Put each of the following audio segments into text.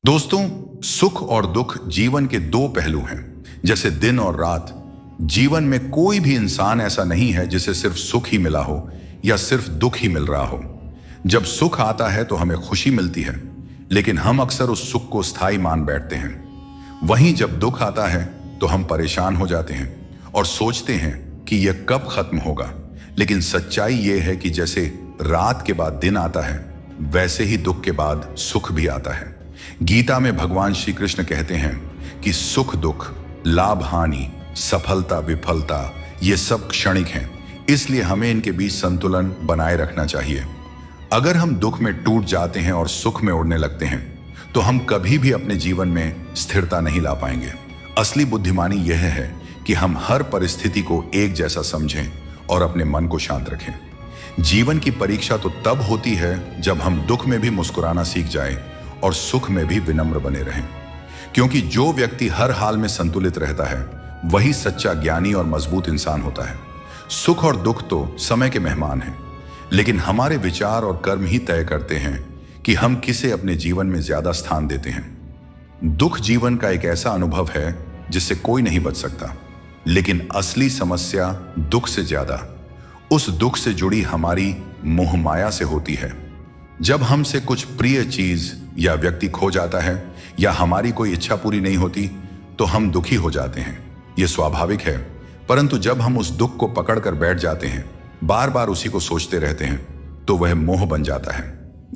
दोस्तों, सुख और दुख जीवन के दो पहलू हैं। जैसे दिन और रात। जीवन में कोई भी इंसान ऐसा नहीं है जिसे सिर्फ सुख ही मिला हो या सिर्फ दुख ही मिल रहा हो। जब सुख आता है तो हमें खुशी मिलती है, लेकिन हम अक्सर उस सुख को स्थायी मान बैठते हैं। वहीं जब दुख आता है तो हम परेशान हो जाते हैं और सोचते हैं कि यह कब खत्म होगा। लेकिन सच्चाई यह है कि जैसे रात के बाद दिन आता है, वैसे ही दुख के बाद सुख भी आता है। गीता में भगवान श्री कृष्ण कहते हैं कि सुख दुख, लाभ हानि, सफलता विफलता, ये सब क्षणिक हैं। इसलिए हमें इनके बीच संतुलन बनाए रखना चाहिए। अगर हम दुख में टूट जाते हैं और सुख में उड़ने लगते हैं तो हम कभी भी अपने जीवन में स्थिरता नहीं ला पाएंगे। असली बुद्धिमानी यह है कि हम हर परिस्थिति को एक जैसा समझें और अपने मन को शांत रखें। जीवन की परीक्षा तो तब होती है जब हम दुख में भी मुस्कुराना सीख जाएं और सुख में भी विनम्र बने रहें। क्योंकि जो व्यक्ति हर हाल में संतुलित रहता है, वही सच्चा ज्ञानी और मजबूत इंसान होता है। सुख और दुख तो समय के मेहमान हैं, लेकिन हमारे विचार और कर्म ही तय करते हैं कि हम किसे अपने जीवन में ज्यादा स्थान देते हैं। दुख जीवन का एक ऐसा अनुभव है जिससे कोई नहीं बच सकता, लेकिन असली समस्या दुख से ज्यादा उस दुख से जुड़ी हमारी मोह माया से होती है। जब हमसे कुछ प्रिय चीज या व्यक्ति खो जाता है या हमारी कोई इच्छा पूरी नहीं होती तो हम दुखी हो जाते हैं। यह स्वाभाविक है, परंतु जब हम उस दुख को पकड़कर बैठ जाते हैं, बार बार उसी को सोचते रहते हैं, तो वह मोह बन जाता है।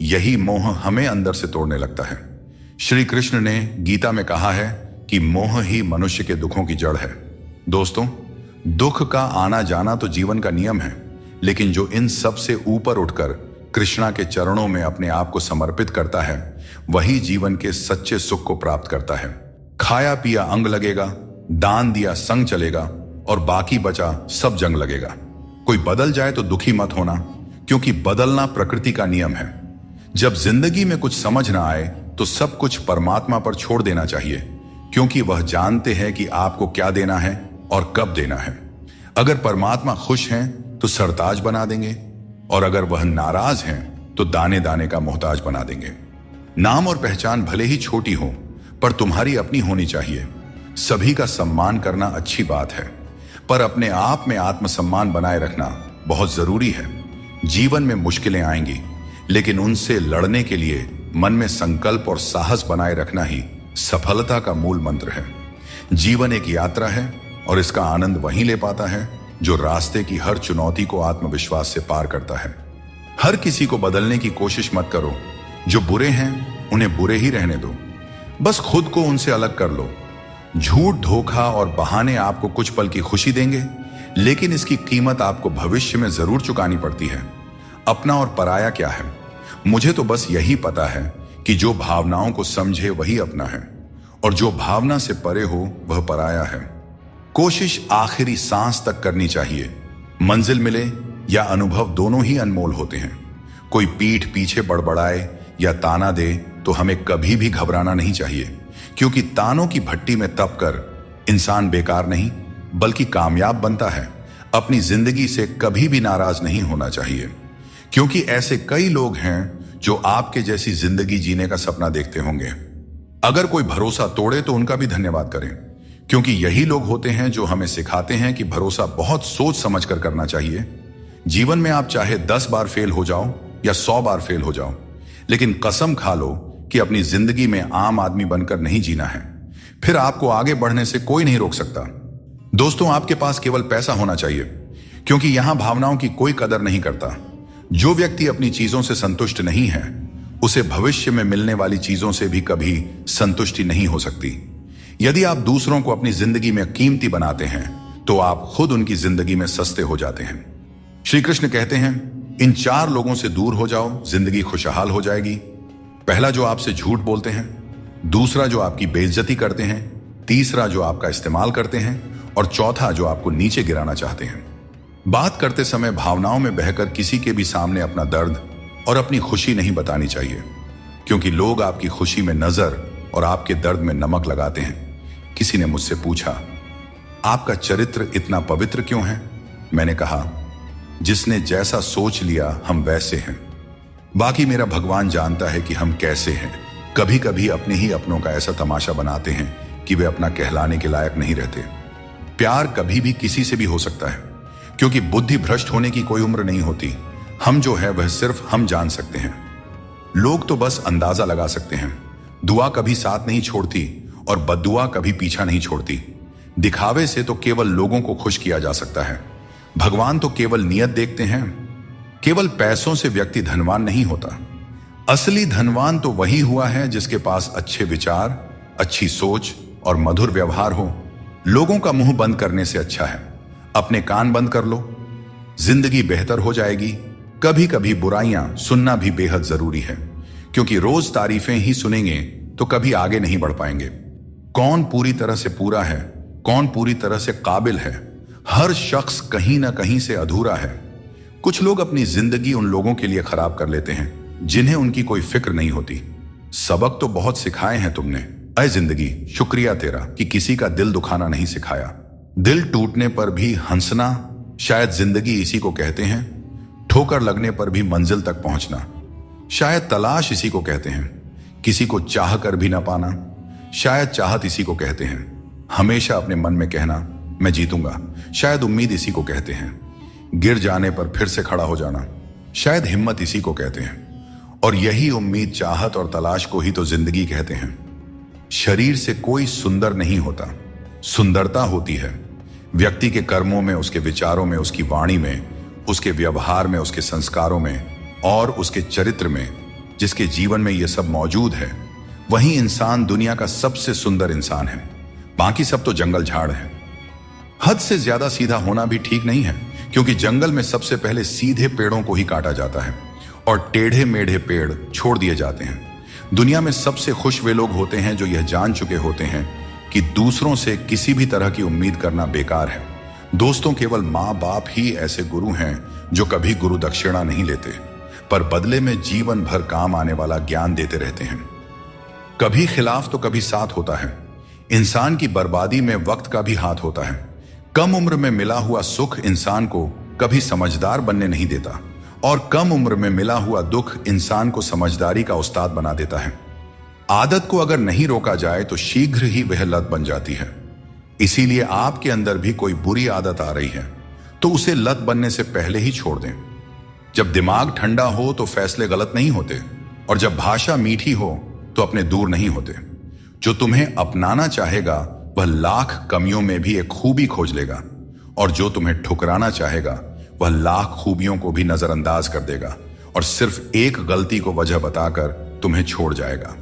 यही मोह हमें अंदर से तोड़ने लगता है। श्री कृष्ण ने गीता में कहा है कि मोह ही मनुष्य के दुखों की जड़ है। दोस्तों, दुख का आना जाना तो जीवन का नियम है, लेकिन जो इन सब से ऊपर उठकर कृष्णा के चरणों में अपने आप को समर्पित करता है, वही जीवन के सच्चे सुख को प्राप्त करता है। खाया पिया अंग लगेगा, दान दिया संग चलेगा और बाकी बचा सब जंग लगेगा। कोई बदल जाए तो दुखी मत होना, क्योंकि बदलना प्रकृति का नियम है। जब जिंदगी में कुछ समझ ना आए तो सब कुछ परमात्मा पर छोड़ देना चाहिए, क्योंकि वह जानते हैं कि आपको क्या देना है और कब देना है। अगर परमात्मा खुश हैं तो सरताज बना देंगे, और अगर वह नाराज हैं तो दाने दाने का मोहताज बना देंगे। नाम और पहचान भले ही छोटी हो, पर तुम्हारी अपनी होनी चाहिए। सभी का सम्मान करना अच्छी बात है, पर अपने आप में आत्मसम्मान बनाए रखना बहुत जरूरी है। जीवन में मुश्किलें आएंगी, लेकिन उनसे लड़ने के लिए मन में संकल्प और साहस बनाए रखना ही सफलता का मूल मंत्र है। जीवन एक यात्रा है और इसका आनंद वही ले पाता है जो रास्ते की हर चुनौती को आत्मविश्वास से पार करता है। हर किसी को बदलने की कोशिश मत करो। जो बुरे हैं उन्हें बुरे ही रहने दो, बस खुद को उनसे अलग कर लो। झूठ, धोखा और बहाने आपको कुछ पल की खुशी देंगे, लेकिन इसकी कीमत आपको भविष्य में जरूर चुकानी पड़ती है। अपना और पराया क्या है? मुझे तो बस यही पता है कि जो भावनाओं को समझे वही अपना है, और जो भावना से परे हो वह पराया है। कोशिश आखिरी सांस तक करनी चाहिए। मंजिल मिले या अनुभव, दोनों ही अनमोल होते हैं। कोई पीठ पीछे बड़बड़ाए या ताना दे तो हमें कभी भी घबराना नहीं चाहिए, क्योंकि तानों की भट्टी में तपकर इंसान बेकार नहीं बल्कि कामयाब बनता है। अपनी जिंदगी से कभी भी नाराज नहीं होना चाहिए, क्योंकि ऐसे कई लोग हैं जो आपके जैसी जिंदगी जीने का सपना देखते होंगे। अगर कोई भरोसा तोड़े तो उनका भी धन्यवाद करें, क्योंकि यही लोग होते हैं जो हमें सिखाते हैं कि भरोसा बहुत सोच समझ कर करना चाहिए। जीवन में आप चाहे 10 बार फेल हो जाओ या 100 बार फेल हो जाओ, लेकिन कसम खा लो कि अपनी जिंदगी में आम आदमी बनकर नहीं जीना है। फिर आपको आगे बढ़ने से कोई नहीं रोक सकता। दोस्तों, आपके पास केवल पैसा होना चाहिए, क्योंकि यहां भावनाओं की कोई कदर नहीं करता। जो व्यक्ति अपनी चीजों से संतुष्ट नहीं है, उसे भविष्य में मिलने वाली चीजों से भी कभी संतुष्टि नहीं हो सकती। यदि आप दूसरों को अपनी जिंदगी में कीमती बनाते हैं तो आप खुद उनकी जिंदगी में सस्ते हो जाते हैं। श्री कृष्ण कहते हैं, इन 4 लोगों से दूर हो जाओ, जिंदगी खुशहाल हो जाएगी। पहला, जो आपसे झूठ बोलते हैं। दूसरा, जो आपकी बेइज्जती करते हैं। तीसरा, जो आपका इस्तेमाल करते हैं। और चौथा, जो आपको नीचे गिराना चाहते हैं। बात करते समय भावनाओं में बहकर किसी के भी सामने अपना दर्द और अपनी खुशी नहीं बतानी चाहिए, क्योंकि लोग आपकी खुशी में नजर और आपके दर्द में नमक लगाते हैं। किसी ने मुझसे पूछा, आपका चरित्र इतना पवित्र क्यों है? मैंने कहा, जिसने जैसा सोच लिया हम वैसे हैं। बाकी मेरा भगवान जानता है कि हम कैसे हैं। कभी कभी अपने ही अपनों का ऐसा तमाशा बनाते हैं कि वे अपना कहलाने के लायक नहीं रहते। प्यार कभी भी किसी से भी हो सकता है, क्योंकि बुद्धि भ्रष्ट होने की कोई उम्र नहीं होती। हम जो है वह सिर्फ हम जान सकते हैं। लोग तो बस अंदाजा लगा सकते हैं। दुआ कभी साथ नहीं छोड़ती और बद्दुआ कभी पीछा नहीं छोड़ती। दिखावे से तो केवल लोगों को खुश किया जा सकता है। भगवान तो केवल नियत देखते हैं। केवल पैसों से व्यक्ति धनवान नहीं होता। असली धनवान तो वही हुआ है जिसके पास अच्छे विचार, अच्छी सोच और मधुर व्यवहार हो। लोगों का मुंह बंद करने से अच्छा है अपने कान बंद कर लो। जिंदगी बेहतर हो जाएगी। कभी कभी बुराइयां सुनना भी बेहद जरूरी है, क्योंकि रोज तारीफें ही सुनेंगे तो कभी आगे नहीं बढ़ पाएंगे। कौन पूरी तरह से पूरा है, कौन पूरी तरह से काबिल है? हर शख्स कहीं ना कहीं से अधूरा है। कुछ लोग अपनी जिंदगी उन लोगों के लिए खराब कर लेते हैं जिन्हें उनकी कोई फिक्र नहीं होती। सबक तो बहुत सिखाए हैं तुमने, अय जिंदगी, शुक्रिया तेरा कि किसी का दिल दुखाना नहीं सिखाया। दिल टूटने पर भी हंसना, शायद जिंदगी इसी को कहते हैं। ठोकर लगने पर भी मंजिल तक पहुंचना, शायद तलाश इसी को कहते हैं। किसी को चाह कर भी ना पाना, शायद चाहत इसी को कहते हैं। हमेशा अपने मन में कहना मैं जीतूंगा, शायद उम्मीद इसी को कहते हैं। गिर जाने पर फिर से खड़ा हो जाना, शायद हिम्मत इसी को कहते हैं। और यही उम्मीद, चाहत और तलाश को ही तो जिंदगी कहते हैं। शरीर से कोई सुंदर नहीं होता, सुंदरता होती है व्यक्ति के कर्मों में, उसके विचारों में, उसकी वाणी में, उसके व्यवहार में, उसके संस्कारों में और उसके चरित्र में। जिसके जीवन में यह सब मौजूद है वही इंसान दुनिया का सबसे सुंदर इंसान है। बाकी सब तो जंगल झाड़ है। हद से ज्यादा सीधा होना भी ठीक नहीं है, क्योंकि जंगल में सबसे पहले सीधे पेड़ों को ही काटा जाता है और टेढ़े मेढ़े पेड़ छोड़ दिए जाते हैं। दुनिया में सबसे खुश वे लोग होते हैं जो यह जान चुके होते हैं कि दूसरों से किसी भी तरह की उम्मीद करना बेकार है। दोस्तों, केवल माँ बाप ही ऐसे गुरु हैं जो कभी गुरु दक्षिणा नहीं लेते, पर बदले में जीवन भर काम आने वाला ज्ञान देते रहते हैं। कभी खिलाफ तो कभी साथ होता है। इंसान की बर्बादी में वक्त का भी हाथ होता है। कम उम्र में मिला हुआ सुख इंसान को कभी समझदार बनने नहीं देता, और कम उम्र में मिला हुआ दुख इंसान को समझदारी का उस्ताद बना देता है। आदत को अगर नहीं रोका जाए तो शीघ्र ही वह लत बन जाती है। इसीलिए आपके अंदर भी कोई बुरी आदत आ रही है तो उसे लत बनने से पहले ही छोड़ दें। जब दिमाग ठंडा हो तो फैसले गलत नहीं होते, और जब भाषा मीठी हो तो अपने दूर नहीं होते। जो तुम्हें अपनाना चाहेगा वह लाख कमियों में भी एक खूबी खोज लेगा, और जो तुम्हें ठुकराना चाहेगा वह लाख खूबियों को भी नजरअंदाज कर देगा और सिर्फ एक गलती को वजह बताकर तुम्हें छोड़ जाएगा।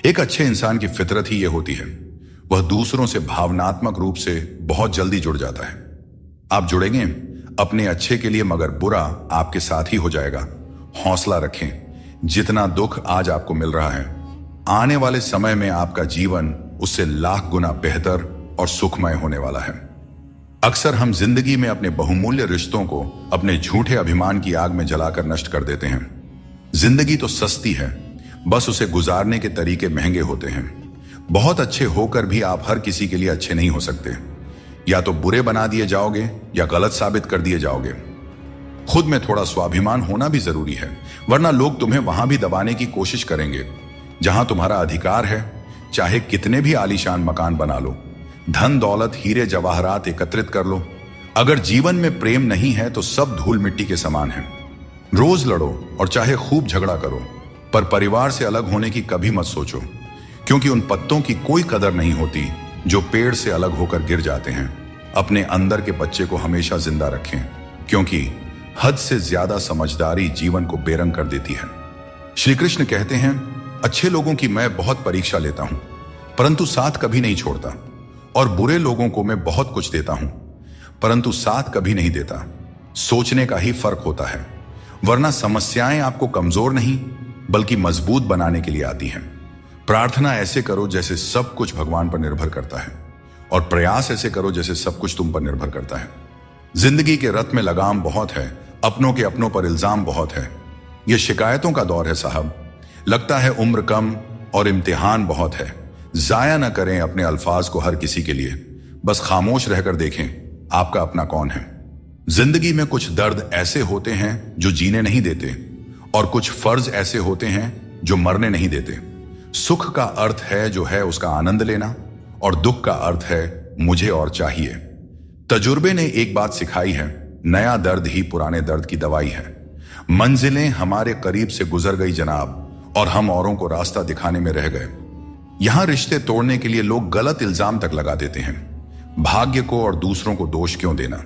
एक अच्छे इंसान की फितरत ही यह होती है, वह दूसरों से भावनात्मक रूप से बहुत जल्दी जुड़ जाता है। आप जुड़ेंगे अपने अच्छे के लिए, मगर बुरा आपके साथ ही हो जाएगा। हौसला रखें। जितना दुख आज आपको मिल रहा है, आने वाले समय में आपका जीवन उससे लाख गुना बेहतर और सुखमय होने वाला है। अक्सर हम जिंदगी में अपने बहुमूल्य रिश्तों को अपने झूठे अभिमान की आग में जलाकर नष्ट कर देते हैं। जिंदगी तो सस्ती है, बस उसे गुजारने के तरीके महंगे होते हैं। बहुत अच्छे होकर भी आप हर किसी के लिए अच्छे नहीं हो सकते। या तो बुरे बना दिए जाओगे या गलत साबित कर दिए जाओगे। खुद में थोड़ा स्वाभिमान होना भी जरूरी है, वरना लोग तुम्हें वहां भी दबाने की कोशिश करेंगे जहां तुम्हारा अधिकार है। चाहे कितने भी आलीशान मकान बना लो, धन दौलत हीरे जवाहरात एकत्रित कर लो, अगर जीवन में प्रेम नहीं है तो सब धूल मिट्टी के समान है। रोज लड़ो और चाहे खूब झगड़ा करो, पर परिवार से अलग होने की कभी मत सोचो, क्योंकि उन पत्तों की कोई कदर नहीं होती जो पेड़ से अलग होकर गिर जाते हैं। अपने अंदर के बच्चे को हमेशा जिंदा रखें, क्योंकि हद से ज्यादा समझदारी जीवन को बेरंग कर देती है। श्री कृष्ण कहते हैं, अच्छे लोगों की मैं बहुत परीक्षा लेता हूं, परंतु साथ कभी नहीं छोड़ता, और बुरे लोगों को मैं बहुत कुछ देता हूं, परंतु साथ कभी नहीं देता। सोचने का ही फर्क होता है, वरना समस्याएं आपको कमजोर नहीं बल्कि मजबूत बनाने के लिए आती हैं। प्रार्थना ऐसे करो जैसे सब कुछ भगवान पर निर्भर करता है, और प्रयास ऐसे करो जैसे सब कुछ तुम पर निर्भर करता है। जिंदगी के रथ में लगाम बहुत है, अपनों के अपनों पर इल्जाम बहुत है। यह शिकायतों का दौर है साहब। लगता है उम्र कम और इम्तिहान बहुत है। जाया न करें अपने अल्फाज को हर किसी के लिए, बस खामोश रहकर देखें आपका अपना कौन है। जिंदगी में कुछ दर्द ऐसे होते हैं जो जीने नहीं देते, और कुछ फर्ज ऐसे होते हैं जो मरने नहीं देते। सुख का अर्थ है जो है उसका आनंद लेना, और दुख का अर्थ है मुझे और चाहिए। तजुर्बे ने एक बात सिखाई है, नया दर्द ही पुराने दर्द की दवाई है। मंजिलें हमारे करीब से गुजर गई जनाब, और हम औरों को रास्ता दिखाने में रह गए। यहां रिश्ते तोड़ने के लिए लोग गलत इल्जाम तक लगा देते हैं। भाग्य को और दूसरों को दोष क्यों देना?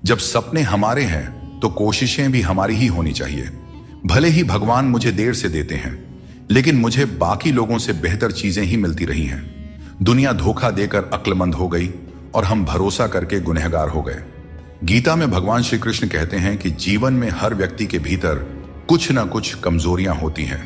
जब सपने हमारे हैं तो कोशिशें भी हमारी ही होनी चाहिए। भले ही भगवान मुझे देर से देते हैं, लेकिन मुझे बाकी लोगों से बेहतर चीजें ही मिलती रही हैं। दुनिया धोखा देकर अक्लमंद हो गई और हम भरोसा करके गुनहगार हो गए। गीता में भगवान श्री कृष्ण कहते हैं कि जीवन में हर व्यक्ति के भीतर कुछ ना कुछ कमजोरियां होती हैं।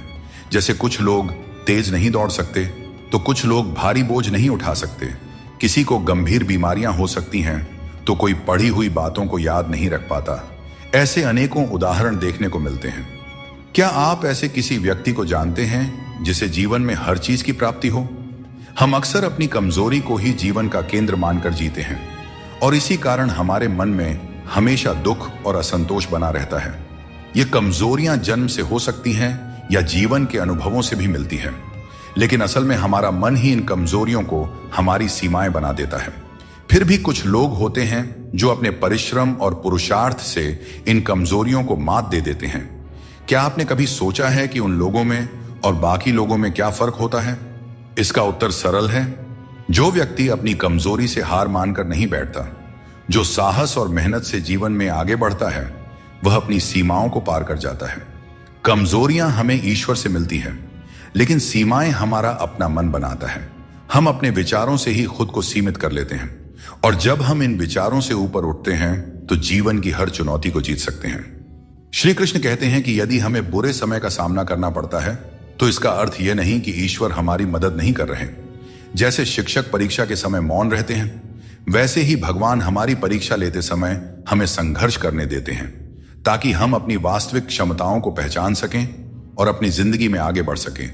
जैसे कुछ लोग तेज नहीं दौड़ सकते, तो कुछ लोग भारी बोझ नहीं उठा सकते, किसी को गंभीर बीमारियां हो सकती हैं, तो कोई पढ़ी हुई बातों को याद नहीं रख पाता। ऐसे अनेकों उदाहरण देखने को मिलते हैं। क्या आप ऐसे किसी व्यक्ति को जानते हैं जिसे जीवन में हर चीज की प्राप्ति हो? हम अक्सर अपनी कमजोरी को ही जीवन का केंद्र मानकर जीते हैं, और इसी कारण हमारे मन में हमेशा दुख और असंतोष बना रहता है। ये कमजोरियां जन्म से हो सकती हैं या जीवन के अनुभवों से भी मिलती हैं, लेकिन असल में हमारा मन ही इन कमजोरियों को हमारी सीमाएं बना देता है। फिर भी कुछ लोग होते हैं जो अपने परिश्रम और पुरुषार्थ से इन कमजोरियों को मात दे देते हैं। क्या आपने कभी सोचा है कि उन लोगों में और बाकी लोगों में क्या फर्क होता है? इसका उत्तर सरल है। जो व्यक्ति अपनी कमजोरी से हार मानकर नहीं बैठता, जो साहस और मेहनत से जीवन में आगे बढ़ता है, वह अपनी सीमाओं को पार कर जाता है। कमजोरियां हमें ईश्वर से मिलती हैं, लेकिन सीमाएं हमारा अपना मन बनाता है। हम अपने विचारों से ही खुद को सीमित कर लेते हैं, और जब हम इन विचारों से ऊपर उठते हैं तो जीवन की हर चुनौती को जीत सकते हैं। श्री कृष्ण कहते हैं कि यदि हमें बुरे समय का सामना करना पड़ता है, तो इसका अर्थ यह नहीं कि ईश्वर हमारी मदद नहीं कर रहे। जैसे शिक्षक परीक्षा के समय मौन रहते हैं, वैसे ही भगवान हमारी परीक्षा लेते समय हमें संघर्ष करने देते हैं, ताकि हम अपनी वास्तविक क्षमताओं को पहचान सकें और अपनी जिंदगी में आगे बढ़ सकें।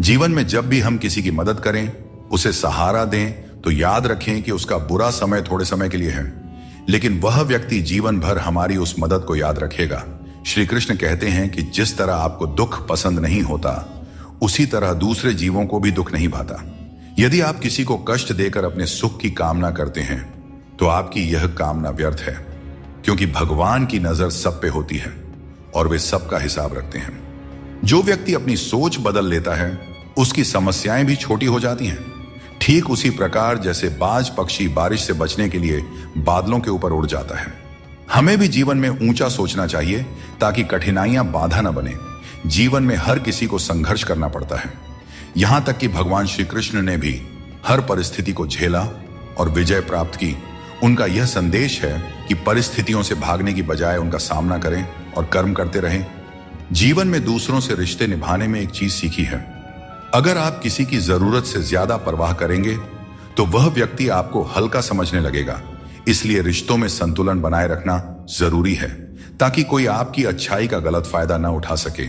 जीवन में जब भी हम किसी की मदद करें, उसे सहारा दें, तो याद रखें कि उसका बुरा समय थोड़े समय के लिए है, लेकिन वह व्यक्ति जीवन भर हमारी उस मदद को याद रखेगा। श्री कृष्ण कहते हैं कि जिस तरह आपको दुख पसंद नहीं होता, उसी तरह दूसरे जीवों को भी दुख नहीं भाता। यदि आप किसी को कष्ट देकर अपने सुख की कामना करते हैं, तो आपकी यह कामना व्यर्थ है, क्योंकि भगवान की नजर सब पे होती है और वे सबका हिसाब रखते हैं। जो व्यक्ति अपनी सोच बदल लेता है, उसकी समस्याएं भी छोटी हो जाती हैं। ठीक उसी प्रकार जैसे बाज पक्षी बारिश से बचने के लिए बादलों के ऊपर उड़ जाता है। हमें भी जीवन में ऊंचा सोचना चाहिए, ताकि कठिनाइयां बाधा न बने। जीवन में हर किसी को संघर्ष करना पड़ता है। यहां तक कि भगवान श्री कृष्ण ने भी हर परिस्थिति को झेला और विजय प्राप्त की। उनका यह संदेश है कि परिस्थितियों से भागने की बजाय उनका सामना करें और कर्म करते रहें। जीवन में दूसरों से रिश्ते निभाने में एक चीज सीखी है, अगर आप किसी की जरूरत से ज्यादा परवाह करेंगे, तो वह व्यक्ति आपको हल्का समझने लगेगा। इसलिए रिश्तों में संतुलन बनाए रखना जरूरी है, ताकि कोई आपकी अच्छाई का गलत फायदा न उठा सके।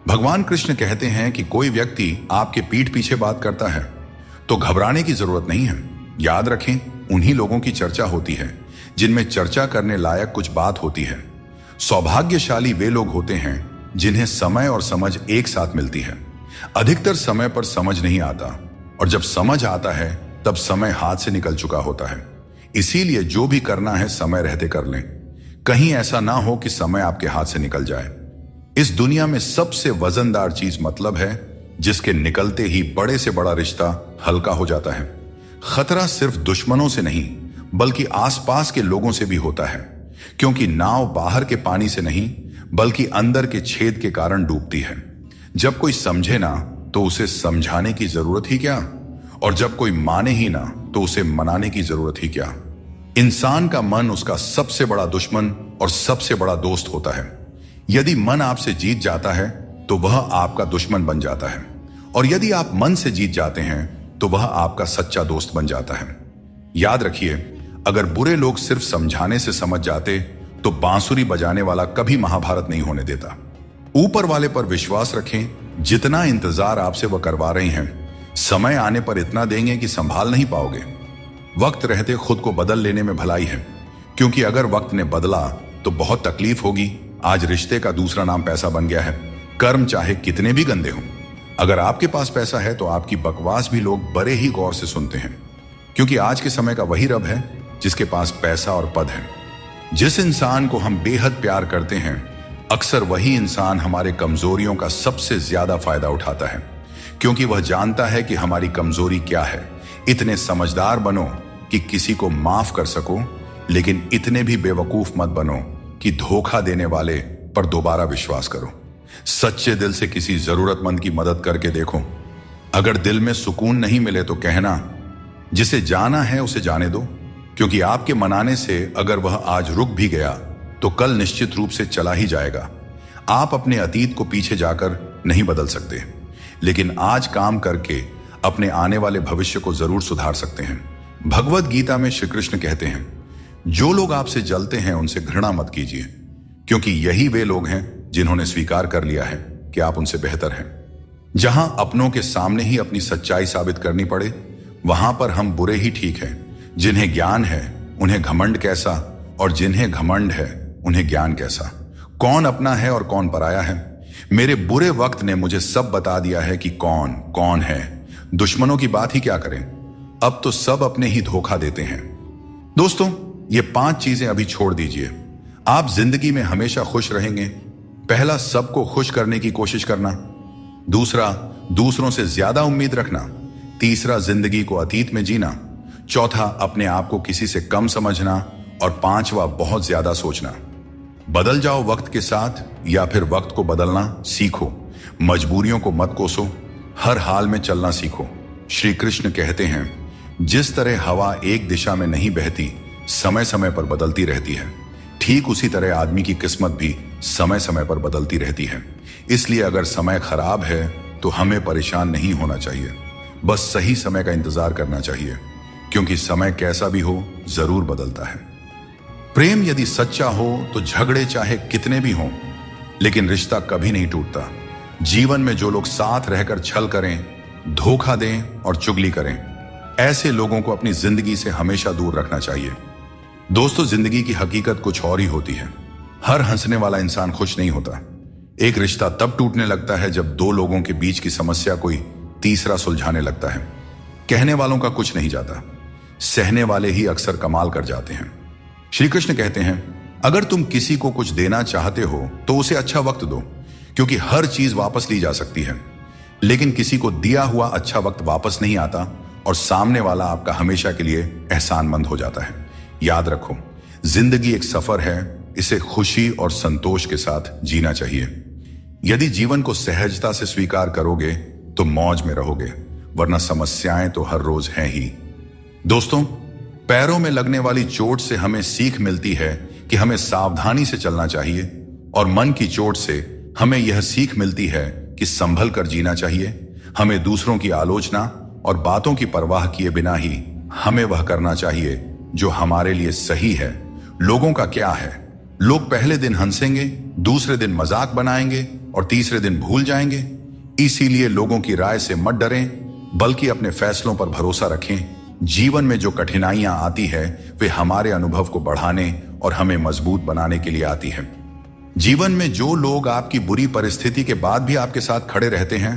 भगवान कृष्ण कहते हैं कि कोई व्यक्ति आपके पीठ पीछे बात करता है, तो घबराने की जरूरत नहीं है। याद रखें, उन्हीं लोगों की चर्चा होती है जिनमें चर्चा करने लायक कुछ बात होती है। सौभाग्यशाली वे लोग होते हैं जिन्हें समय और समझ एक साथ मिलती है। अधिकतर समय पर समझ नहीं आता, और जब समझ आता है तब समय हाथ से निकल चुका होता है। इसीलिए जो भी करना है समय रहते कर लें, कहीं ऐसा ना हो कि समय आपके हाथ से निकल जाए। इस दुनिया में सबसे वजनदार चीज मतलब है, जिसके निकलते ही बड़े से बड़ा रिश्ता हल्का हो जाता है। खतरा सिर्फ दुश्मनों से नहीं, बल्कि आसपास के लोगों से भी होता है, क्योंकि नाव बाहर के पानी से नहीं, बल्कि अंदर के छेद के कारण डूबती है। जब कोई समझे ना, तो उसे समझाने की जरूरत ही क्या, और जब कोई माने ही ना, तो उसे मनाने की जरूरत ही क्या। इंसान का मन उसका सबसे बड़ा दुश्मन और सबसे बड़ा दोस्त होता है। यदि मन आपसे जीत जाता है, तो वह आपका दुश्मन बन जाता है, और यदि आप मन से जीत जाते हैं, तो वह आपका सच्चा दोस्त बन जाता है। याद रखिए, अगर बुरे लोग सिर्फ समझाने से समझ जाते, तो बांसुरी बजाने वाला कभी महाभारत नहीं होने देता। ऊपर वाले पर विश्वास रखें। जितना इंतजार आपसे वह करवा रहे हैं, समय आने पर इतना देंगे कि संभाल नहीं पाओगे। वक्त रहते खुद को बदल लेने में भलाई है, क्योंकि अगर वक्त ने बदला तो बहुत तकलीफ होगी। आज रिश्ते का दूसरा नाम पैसा बन गया है। कर्म चाहे कितने भी गंदे हों, अगर आपके पास पैसा है तो आपकी बकवास भी लोग बड़े ही गौर से सुनते हैं, क्योंकि आज के समय का वही रब है जिसके पास पैसा और पद है। जिस इंसान को हम बेहद प्यार करते हैं, अक्सर वही इंसान हमारे कमजोरियों का सबसे ज्यादा फायदा उठाता है, क्योंकि वह जानता है कि हमारी कमजोरी क्या है। इतने समझदार बनो कि किसी को माफ कर सको, लेकिन इतने भी बेवकूफ मत बनो कि धोखा देने वाले पर दोबारा विश्वास करो। सच्चे दिल से किसी जरूरतमंद की मदद करके देखो। अगर दिल में सुकून नहीं मिले तो कहना, जिसे जाना है उसे जाने दो, क्योंकि आपके मनाने से अगर वह आज रुक भी गया तो कल निश्चित रूप से चला ही जाएगा। आप अपने अतीत को पीछे जाकर नहीं बदल सकते, लेकिन आज काम करके अपने आने वाले भविष्य को जरूर सुधार सकते हैं। भगवत गीता में श्री कृष्ण कहते हैं, जो लोग आपसे जलते हैं उनसे घृणा मत कीजिए, क्योंकि यही वे लोग हैं जिन्होंने स्वीकार कर लिया है कि आप उनसे बेहतर हैं। जहां अपनों के सामने ही अपनी सच्चाई साबित करनी पड़े, वहां पर हम बुरे ही ठीक हैं। जिन्हें ज्ञान है उन्हें घमंड कैसा, और जिन्हें घमंड है उन्हें ज्ञान कैसा। कौन अपना है और कौन पराया है। मेरे बुरे वक्त ने मुझे सब बता दिया है कि कौन कौन है। दुश्मनों की बात ही क्या करें, अब तो सब अपने ही धोखा देते हैं। दोस्तों, ये 5 चीजें अभी छोड़ दीजिए, आप जिंदगी में हमेशा खुश रहेंगे। पहला, सबको खुश करने की कोशिश करना। दूसरा, दूसरों से ज्यादा उम्मीद रखना। तीसरा, जिंदगी को अतीत में जीना। चौथा, अपने आप को किसी से कम समझना। और 5वां, बहुत ज्यादा सोचना। बदल जाओ वक्त के साथ, या फिर वक्त को बदलना सीखो। मजबूरियों को मत कोसो, हर हाल में चलना सीखो। श्री कृष्ण कहते हैं, जिस तरह हवा एक दिशा में नहीं बहती, समय समय पर बदलती रहती है, ठीक उसी तरह आदमी की किस्मत भी समय समय पर बदलती रहती है। इसलिए अगर समय खराब है तो हमें परेशान नहीं होना चाहिए, बस सही समय का इंतजार करना चाहिए, क्योंकि समय कैसा भी हो जरूर बदलता है। प्रेम यदि सच्चा हो तो झगड़े चाहे कितने भी हों, लेकिन रिश्ता कभी नहीं टूटता। जीवन में जो लोग साथ रहकर छल करें, धोखा दें और चुगली करें, ऐसे लोगों को अपनी जिंदगी से हमेशा दूर रखना चाहिए। दोस्तों, जिंदगी की हकीकत कुछ और ही होती है। हर हंसने वाला इंसान खुश नहीं होता। एक रिश्ता तब टूटने लगता है जब 2 लोगों के बीच की समस्या कोई तीसरा सुलझाने लगता है। कहने वालों का कुछ नहीं जाता, सहने वाले ही अक्सर कमाल कर जाते हैं। श्री कृष्ण कहते हैं, अगर तुम किसी को कुछ देना चाहते हो तो उसे अच्छा वक्त दो, क्योंकि हर चीज वापस ली जा सकती है, लेकिन किसी को दिया हुआ अच्छा वक्त वापस नहीं आता और सामने वाला आपका हमेशा के लिए एहसानमंद हो जाता है। याद रखो, जिंदगी एक सफर है, इसे खुशी और संतोष के साथ जीना चाहिए। यदि जीवन को सहजता से स्वीकार करोगे तो मौज में रहोगे, वरना समस्याएं तो हर रोज हैं ही। दोस्तों, पैरों में लगने वाली चोट से हमें सीख मिलती है कि हमें सावधानी से चलना चाहिए, और मन की चोट से हमें यह सीख मिलती है कि संभल कर जीना चाहिए। हमें दूसरों की आलोचना और बातों की परवाह किए बिना ही हमें वह करना चाहिए जो हमारे लिए सही है। लोगों का क्या है, लोग पहले दिन हंसेंगे, दूसरे दिन मजाक बनाएंगे और तीसरे दिन भूल जाएंगे। इसीलिए लोगों की राय से मत डरें, बल्कि अपने फैसलों पर भरोसा रखें। जीवन में जो कठिनाइयां आती है वे हमारे अनुभव को बढ़ाने और हमें मजबूत बनाने के लिए आती है। जीवन में जो लोग आपकी बुरी परिस्थिति के बाद भी आपके साथ खड़े रहते हैं,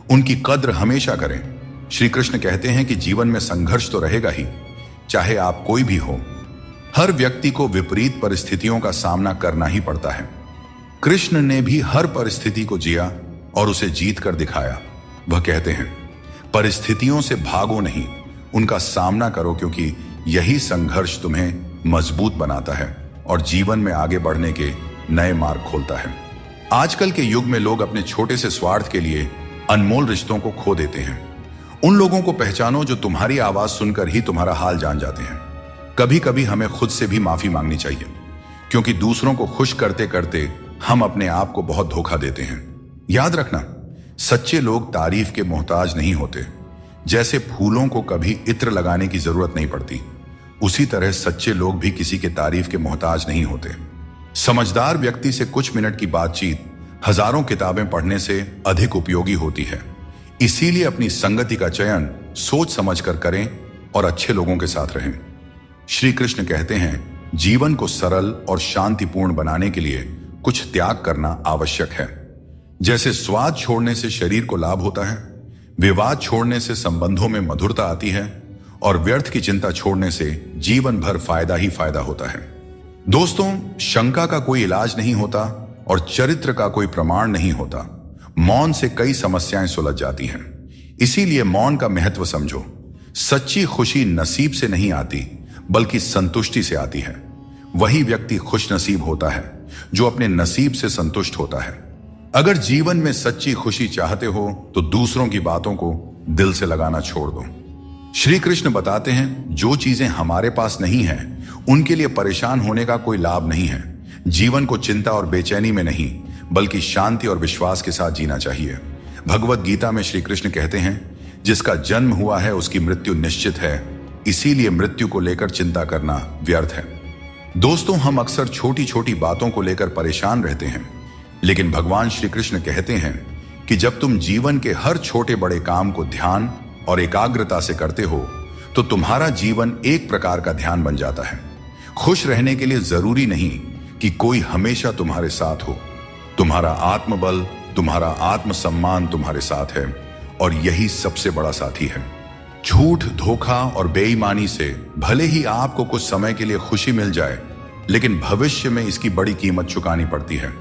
उनकी कद्र हमेशा करें। श्री कृष्ण कहते हैं कि जीवन में संघर्ष तो रहेगा ही, चाहे आप कोई भी हो। हर व्यक्ति को विपरीत परिस्थितियों का सामना करना ही पड़ता है। कृष्ण ने भी हर परिस्थिति को जिया और उसे जीत कर दिखाया। वह कहते हैं, परिस्थितियों से भागो नहीं, उनका सामना करो, क्योंकि यही संघर्ष तुम्हें मजबूत बनाता है और जीवन में आगे बढ़ने के नए मार्ग खोलता है। आजकल के युग में लोग अपने छोटे से स्वार्थ के लिए अनमोल रिश्तों को खो देते हैं। उन लोगों को पहचानो जो तुम्हारी आवाज सुनकर ही तुम्हारा हाल जान जाते हैं। कभी कभी हमें खुद से भी माफी मांगनी चाहिए, क्योंकि दूसरों को खुश करते करते हम अपने आप को बहुत धोखा देते हैं। याद रखना, सच्चे लोग तारीफ के मोहताज नहीं होते। जैसे फूलों को कभी इत्र लगाने की जरूरत नहीं पड़ती, उसी तरह सच्चे लोग भी किसी के तारीफ के मोहताज नहीं होते। समझदार व्यक्ति से कुछ मिनट की बातचीत हजारों किताबें पढ़ने से अधिक उपयोगी होती है। इसीलिए अपनी संगति का चयन सोच समझकर करें और अच्छे लोगों के साथ रहें। श्री कृष्ण कहते हैं, जीवन को सरल और शांतिपूर्ण बनाने के लिए कुछ त्याग करना आवश्यक है। जैसे स्वाद छोड़ने से शरीर को लाभ होता है, विवाद छोड़ने से संबंधों में मधुरता आती है और व्यर्थ की चिंता छोड़ने से जीवन भर फायदा ही फायदा होता है। दोस्तों, शंका का कोई इलाज नहीं होता और चरित्र का कोई प्रमाण नहीं होता। मौन से कई समस्याएं सुलझ जाती हैं। इसीलिए मौन का महत्व समझो। सच्ची खुशी नसीब से नहीं आती, बल्कि संतुष्टि से आती है। वही व्यक्ति खुश नसीब होता है जो अपने नसीब से संतुष्ट होता है। अगर जीवन में सच्ची खुशी चाहते हो तो दूसरों की बातों को दिल से लगाना छोड़ दो। श्री कृष्ण बताते हैं, जो चीजें हमारे पास नहीं है उनके लिए परेशान होने का कोई लाभ नहीं है। जीवन को चिंता और बेचैनी में नहीं, बल्कि शांति और विश्वास के साथ जीना चाहिए। भगवत गीता में श्री कृष्ण कहते हैं, जिसका जन्म हुआ है उसकी मृत्यु निश्चित है, इसीलिए मृत्यु को लेकर चिंता करना व्यर्थ है। दोस्तों, हम अक्सर छोटी छोटी बातों को लेकर परेशान रहते हैं, लेकिन भगवान श्री कृष्ण कहते हैं कि जब तुम जीवन के हर छोटे बड़े काम को ध्यान और एकाग्रता से करते हो तो तुम्हारा जीवन एक प्रकार का ध्यान बन जाता है। खुश रहने के लिए जरूरी नहीं कि कोई हमेशा तुम्हारे साथ हो। तुम्हारा आत्मबल, तुम्हारा आत्मसम्मान तुम्हारे साथ है और यही सबसे बड़ा साथी है। झूठ, धोखा और बेईमानी से भले ही आपको कुछ समय के लिए खुशी मिल जाए, लेकिन भविष्य में इसकी बड़ी कीमत चुकानी पड़ती है।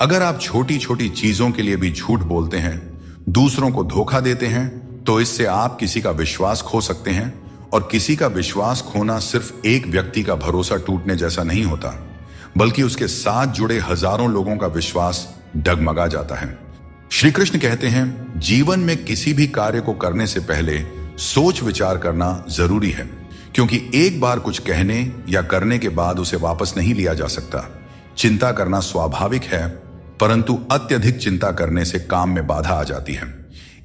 अगर आप छोटी छोटी चीजों के लिए भी झूठ बोलते हैं, दूसरों को धोखा देते हैं, तो इससे आप किसी का विश्वास खो सकते हैं। और किसी का विश्वास खोना सिर्फ एक व्यक्ति का भरोसा टूटने जैसा नहीं होता, बल्कि उसके साथ जुड़े हजारों लोगों का विश्वास डगमगा जाता है। श्री कृष्ण कहते हैं, जीवन में किसी भी कार्य को करने से पहले सोच विचार करना जरूरी है, क्योंकि एक बार कुछ कहने या करने के बाद उसे वापस नहीं लिया जा सकता। चिंता करना स्वाभाविक है, परंतु अत्यधिक चिंता करने से काम में बाधा आ जाती है।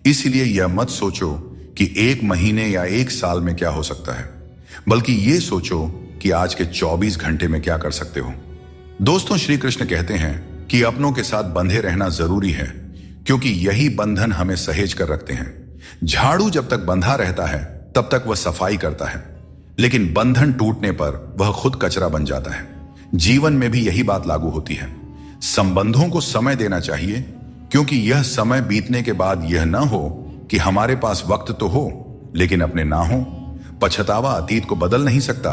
इसलिए यह मत सोचो कि एक महीने या एक साल में क्या हो सकता है, बल्कि ये सोचो कि आज के 24 घंटे में क्या कर सकते हो। दोस्तों, श्री कृष्ण कहते हैं कि अपनों के साथ बंधे रहना जरूरी है, क्योंकि यही बंधन हमें सहेज कर रखते हैं। झाड़ू जब तक बंधा रहता है तब तक वह सफाई करता है, लेकिन बंधन टूटने पर वह खुद कचरा बन जाता है। जीवन में भी यही बात लागू होती है। संबंधों को समय देना चाहिए, क्योंकि यह समय बीतने के बाद यह न हो कि हमारे पास वक्त तो हो लेकिन अपने ना हो। पछतावा अतीत को बदल नहीं सकता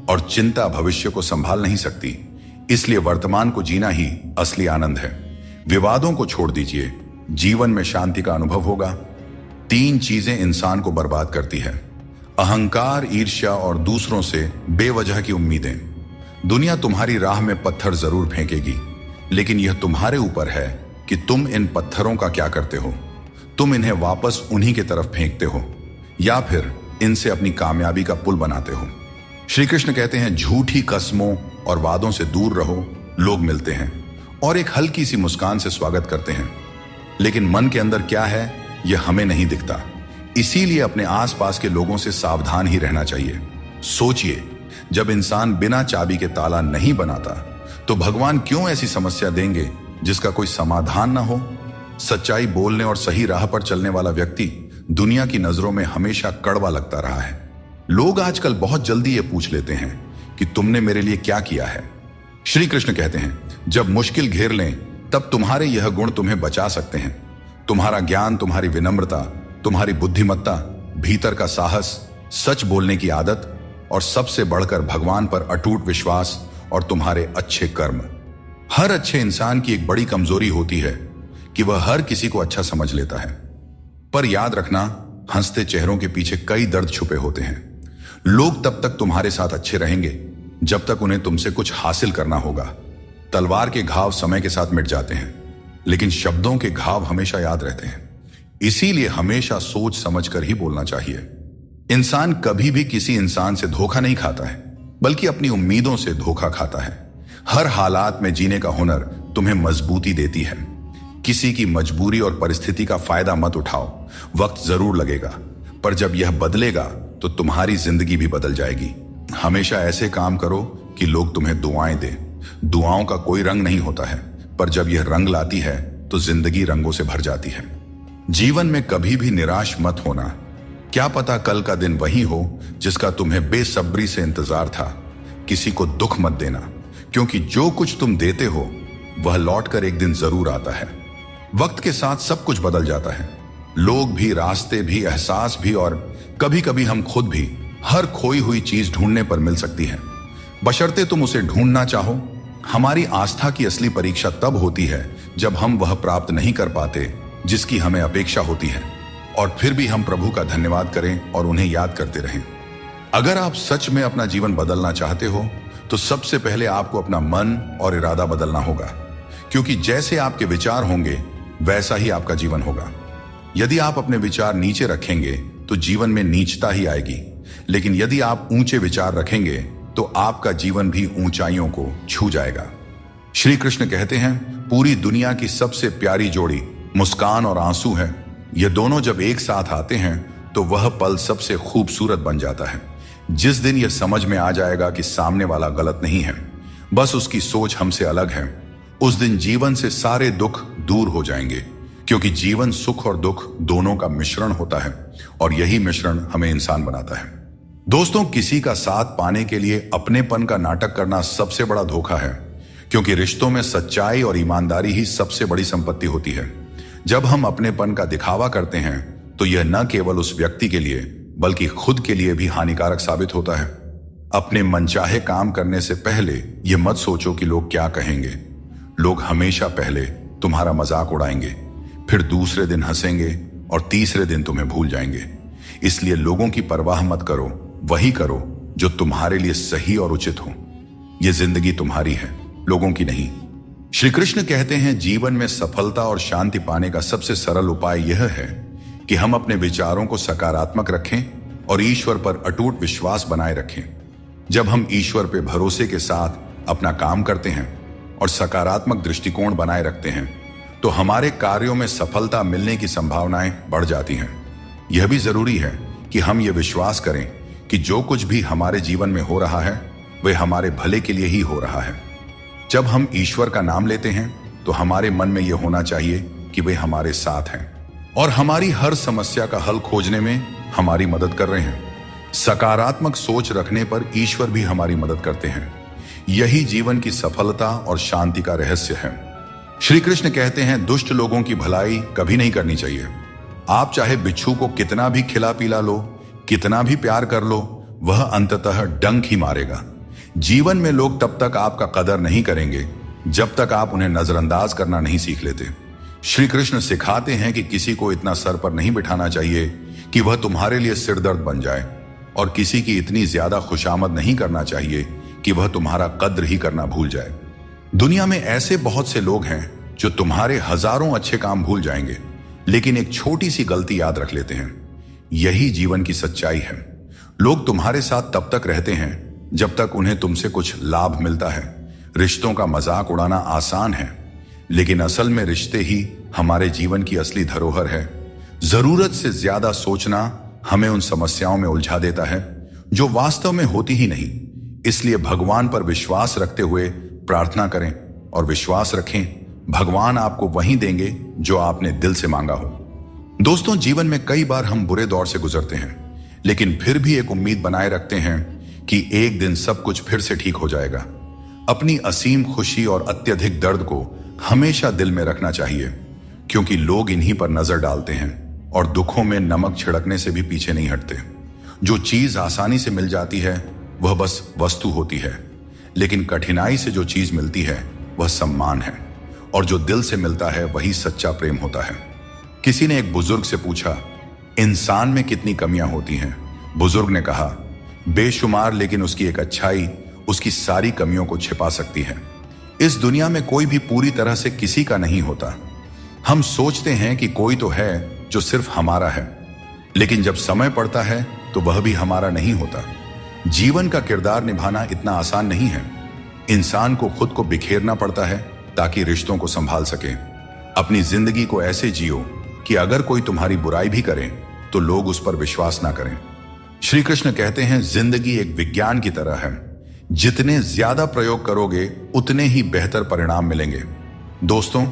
और चिंता भविष्य को संभाल नहीं सकती। इसलिए वर्तमान को जीना ही असली आनंद है। विवादों को छोड़ दीजिए, जीवन में शांति का अनुभव होगा। 3 चीजें इंसान को बर्बाद करती है: अहंकार, ईर्ष्या और दूसरों से बेवजह की उम्मीदें। दुनिया तुम्हारी राह में पत्थर जरूर फेंकेगी, लेकिन यह तुम्हारे ऊपर है कि तुम इन पत्थरों का क्या करते हो। तुम इन्हें वापस उन्हीं की तरफ फेंकते हो या फिर इनसे अपनी कामयाबी का पुल बनाते हो। श्री कृष्ण कहते हैं, झूठी कस्मों और वादों से दूर रहो। लोग मिलते हैं और एक हल्की सी मुस्कान से स्वागत करते हैं, लेकिन मन के अंदर क्या है यह हमें नहीं दिखता। इसीलिए अपने आसपास के लोगों से सावधान ही रहना चाहिए। सोचिए, जब इंसान बिना चाबी के ताला नहीं बनाता तो भगवान क्यों ऐसी समस्या देंगे जिसका कोई समाधान ना हो। सच्चाई बोलने और सही राह पर चलने वाला व्यक्ति दुनिया की नजरों में हमेशा कड़वा लगता रहा है। लोग आजकल बहुत जल्दी ये पूछ लेते हैं कि तुमने मेरे लिए क्या किया है। श्री कृष्ण कहते हैं, जब मुश्किल घेर लें तब तुम्हारे यह गुण तुम्हें बचा सकते हैं। तुम्हारा ज्ञान, तुम्हारी विनम्रता, तुम्हारी बुद्धिमत्ता, भीतर का साहस, सच बोलने की आदत और सबसे बढ़कर भगवान पर अटूट विश्वास और तुम्हारे अच्छे कर्म। हर अच्छे इंसान की एक बड़ी कमजोरी होती है कि वह हर किसी को अच्छा समझ लेता है, पर याद रखना, हंसते चेहरों के पीछे कई दर्द छुपे होते हैं। लोग तब तक तुम्हारे साथ अच्छे रहेंगे जब तक उन्हें तुमसे कुछ हासिल करना होगा। तलवार के घाव समय के साथ मिट जाते हैं, लेकिन शब्दों के घाव हमेशा याद रहते हैं। इसीलिए हमेशा सोच समझ कर ही बोलना चाहिए। इंसान कभी भी किसी इंसान से धोखा नहीं खाता है, बल्कि अपनी उम्मीदों से धोखा खाता है। हर हालात में जीने का हुनर तुम्हें मजबूती देती है। किसी की मजबूरी और परिस्थिति का फायदा मत उठाओ। वक्त जरूर लगेगा, पर जब यह बदलेगा तो तुम्हारी जिंदगी भी बदल जाएगी। हमेशा ऐसे काम करो कि लोग तुम्हें दुआएं दें। दुआओं का कोई रंग नहीं होता है, पर जब यह रंग लाती है तो जिंदगी रंगों से भर जाती है। जीवन में कभी भी निराश मत होना। क्या पता कल का दिन वही हो जिसका तुम्हें बेसब्री से इंतजार था। किसी को दुख मत देना, क्योंकि जो कुछ तुम देते हो वह लौट कर एक दिन जरूर आता है। वक्त के साथ सब कुछ बदल जाता है, लोग भी, रास्ते भी, एहसास भी, और कभी कभी हम खुद भी। हर खोई हुई चीज ढूंढने पर मिल सकती है, बशर्ते तुम उसे ढूंढना चाहो। हमारी आस्था की असली परीक्षा तब होती है जब हम वह प्राप्त नहीं कर पाते जिसकी हमें अपेक्षा होती है, और फिर भी हम प्रभु का धन्यवाद करें और उन्हें याद करते रहें। अगर आप सच में अपना जीवन बदलना चाहते हो तो सबसे पहले आपको अपना मन और इरादा बदलना होगा, क्योंकि जैसे आपके विचार होंगे वैसा ही आपका जीवन होगा। यदि आप अपने विचार नीचे रखेंगे तो जीवन में नीचता ही आएगी, लेकिन यदि आप ऊंचे विचार रखेंगे तो आपका जीवन भी ऊंचाइयों को छू जाएगा। श्री कृष्ण कहते हैं, पूरी दुनिया की सबसे प्यारी जोड़ी मुस्कान और आंसू है। ये दोनों जब एक साथ आते हैं तो वह पल सबसे खूबसूरत बन जाता है। जिस दिन यह समझ में आ जाएगा कि सामने वाला गलत नहीं है, बस उसकी सोच हमसे अलग है, उस दिन जीवन से सारे दुख दूर हो जाएंगे, क्योंकि जीवन सुख और दुख दोनों का मिश्रण होता है, और यही मिश्रण हमें इंसान बनाता है। दोस्तों, किसी का साथ पाने के लिए अपनेपन का नाटक करना सबसे बड़ा धोखा है, क्योंकि रिश्तों में सच्चाई और ईमानदारी ही सबसे बड़ी संपत्ति होती है। जब हम अपनेपन का दिखावा करते हैं तो यह न केवल उस व्यक्ति के लिए बल्कि खुद के लिए भी हानिकारक साबित होता है। अपने मनचाहे काम करने से पहले यह मत सोचो कि लोग क्या कहेंगे। लोग हमेशा पहले तुम्हारा मजाक उड़ाएंगे, फिर दूसरे दिन हंसेंगे और तीसरे दिन तुम्हें भूल जाएंगे। इसलिए लोगों की परवाह मत करो, वही करो जो तुम्हारे लिए सही और उचित हो। यह जिंदगी तुम्हारी है, लोगों की नहीं। श्री कृष्ण कहते हैं, जीवन में सफलता और शांति पाने का सबसे सरल उपाय यह है कि हम अपने विचारों को सकारात्मक रखें और ईश्वर पर अटूट विश्वास बनाए रखें। जब हम ईश्वर पर भरोसे के साथ अपना काम करते हैं और सकारात्मक दृष्टिकोण बनाए रखते हैं तो हमारे कार्यों में सफलता मिलने की संभावनाएं बढ़ जाती हैं। यह भी जरूरी है कि हम ये विश्वास करें कि जो कुछ भी हमारे जीवन में हो रहा है वह हमारे भले के लिए ही हो रहा है। जब हम ईश्वर का नाम लेते हैं तो हमारे मन में यह होना चाहिए कि वे हमारे साथ हैं और हमारी हर समस्या का हल खोजने में हमारी मदद कर रहे हैं। सकारात्मक सोच रखने पर ईश्वर भी हमारी मदद करते हैं। यही जीवन की सफलता और शांति का रहस्य है। श्री कृष्ण कहते हैं, दुष्ट लोगों की भलाई कभी नहीं करनी चाहिए। आप चाहे बिच्छू को कितना भी खिला पिला लो, कितना भी प्यार कर लो, वह अंततः डंक ही मारेगा। जीवन में लोग तब तक आपका कदर नहीं करेंगे जब तक आप उन्हें नजरअंदाज करना नहीं सीख लेते। श्री कृष्ण सिखाते हैं कि किसी को इतना सर पर नहीं बिठाना चाहिए कि वह तुम्हारे लिए सिरदर्द बन जाए, और किसी की इतनी ज्यादा खुशामद नहीं करना चाहिए कि वह तुम्हारा कद्र ही करना भूल जाए। दुनिया में ऐसे बहुत से लोग हैं जो तुम्हारे हजारों अच्छे काम भूल जाएंगे, लेकिन एक छोटी सी गलती याद रख लेते हैं। यही जीवन की सच्चाई है। लोग तुम्हारे साथ तब तक रहते हैं जब तक उन्हें तुमसे कुछ लाभ मिलता है। रिश्तों का मजाक उड़ाना आसान है, लेकिन असल में रिश्ते ही हमारे जीवन की असली धरोहर है। जरूरत से ज्यादा सोचना हमें उन समस्याओं में उलझा देता है जो वास्तव में होती ही नहीं। इसलिए भगवान पर विश्वास रखते हुए प्रार्थना करें और विश्वास रखें, भगवान आपको वही देंगे जो आपने दिल से मांगा हो। दोस्तों, जीवन में कई बार हम बुरे दौर से गुजरते हैं, लेकिन फिर भी एक उम्मीद बनाए रखते हैं कि एक दिन सब कुछ फिर से ठीक हो जाएगा। अपनी असीम खुशी और अत्यधिक दर्द को हमेशा दिल में रखना चाहिए, क्योंकि लोग इन्हीं पर नजर डालते हैं और दुखों में नमक छिड़कने से भी पीछे नहीं हटते। जो चीज आसानी से मिल जाती है वह बस वस्तु होती है, लेकिन कठिनाई से जो चीज मिलती है वह सम्मान है, और जो दिल से मिलता है वही सच्चा प्रेम होता है। किसी ने एक बुजुर्ग से पूछा, इंसान में कितनी कमियां होती हैं? बुजुर्ग ने कहा, बेशुमार, लेकिन उसकी एक अच्छाई उसकी सारी कमियों को छिपा सकती है। इस दुनिया में कोई भी पूरी तरह से किसी का नहीं होता। हम सोचते हैं कि कोई तो है जो सिर्फ हमारा है, लेकिन जब समय पड़ता है तो वह भी हमारा नहीं होता। जीवन का किरदार निभाना इतना आसान नहीं है। इंसान को खुद को बिखेरना पड़ता है ताकि रिश्तों को संभाल सके। अपनी जिंदगी को ऐसे जियो कि अगर कोई तुम्हारी बुराई भी करे तो लोग उस पर विश्वास ना करें। श्री कृष्ण कहते हैं, जिंदगी एक विज्ञान की तरह है। जितने ज्यादा प्रयोग करोगे उतने ही बेहतर परिणाम मिलेंगे। दोस्तों,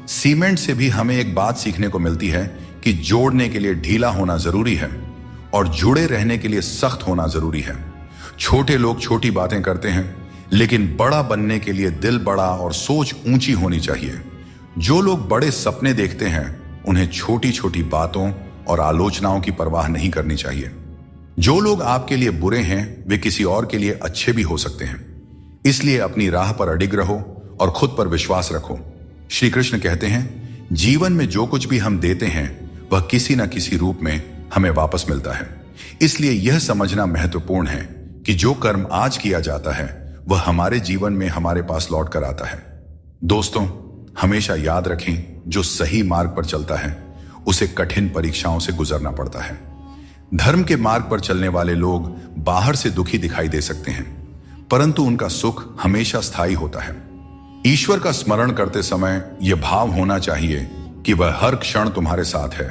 सीमेंट से भी हमें एक बात सीखने को मिलती है कि जोड़ने के लिए ढीला होना जरूरी है और जुड़े रहने के लिए सख्त होना जरूरी है। छोटे लोग छोटी बातें करते हैं, लेकिन बड़ा बनने के लिए दिल बड़ा और सोच ऊंची होनी चाहिए। जो लोग बड़े सपने देखते हैं उन्हें छोटी छोटी बातों और आलोचनाओं की परवाह नहीं करनी चाहिए। जो लोग आपके लिए बुरे हैं वे किसी और के लिए अच्छे भी हो सकते हैं। इसलिए अपनी राह पर अडिग रहो और खुद पर विश्वास रखो। श्री कृष्ण कहते हैं, जीवन में जो कुछ भी हम देते हैं वह किसी न किसी रूप में हमें वापस मिलता है। इसलिए यह समझना महत्वपूर्ण है कि जो कर्म आज किया जाता है वह हमारे जीवन में हमारे पास लौट कर आता है। दोस्तों, हमेशा याद रखें, जो सही मार्ग पर चलता है उसे कठिन परीक्षाओं से गुजरना पड़ता है। धर्म के मार्ग पर चलने वाले लोग बाहर से दुखी दिखाई दे सकते हैं, परंतु उनका सुख हमेशा स्थायी होता है। ईश्वर का स्मरण करते समय यह भाव होना चाहिए कि वह हर क्षण तुम्हारे साथ है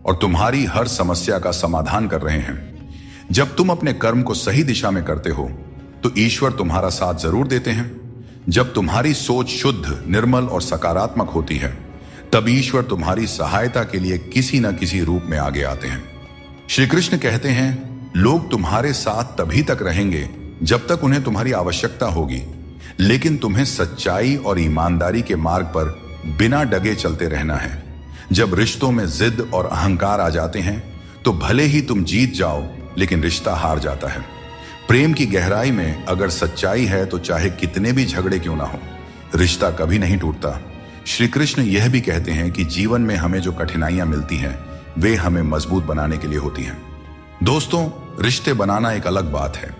और तुम्हारी हर समस्या का समाधान कर रहे हैं। जब तुम अपने कर्म को सही दिशा में करते हो तो ईश्वर तुम्हारा साथ जरूर देते हैं। जब तुम्हारी सोच शुद्ध, निर्मल और सकारात्मक होती है तब ईश्वर तुम्हारी सहायता के लिए किसी न किसी रूप में आगे आते हैं। श्री कृष्ण कहते हैं, लोग तुम्हारे साथ तभी तक रहेंगे जब तक उन्हें तुम्हारी आवश्यकता होगी, लेकिन तुम्हें सच्चाई और ईमानदारी के मार्ग पर बिना डगे चलते रहना है। जब रिश्तों में जिद और अहंकार आ जाते हैं तो भले ही तुम जीत जाओ लेकिन रिश्ता हार जाता है। प्रेम की गहराई में अगर सच्चाई है तो चाहे कितने भी झगड़े क्यों ना हो, रिश्ता कभी नहीं टूटता। श्री कृष्ण यह भी कहते हैं कि जीवन में हमें जो कठिनाइयां मिलती हैं वे हमें मजबूत बनाने के लिए होती हैं। दोस्तों, रिश्ते बनाना एक अलग बात है,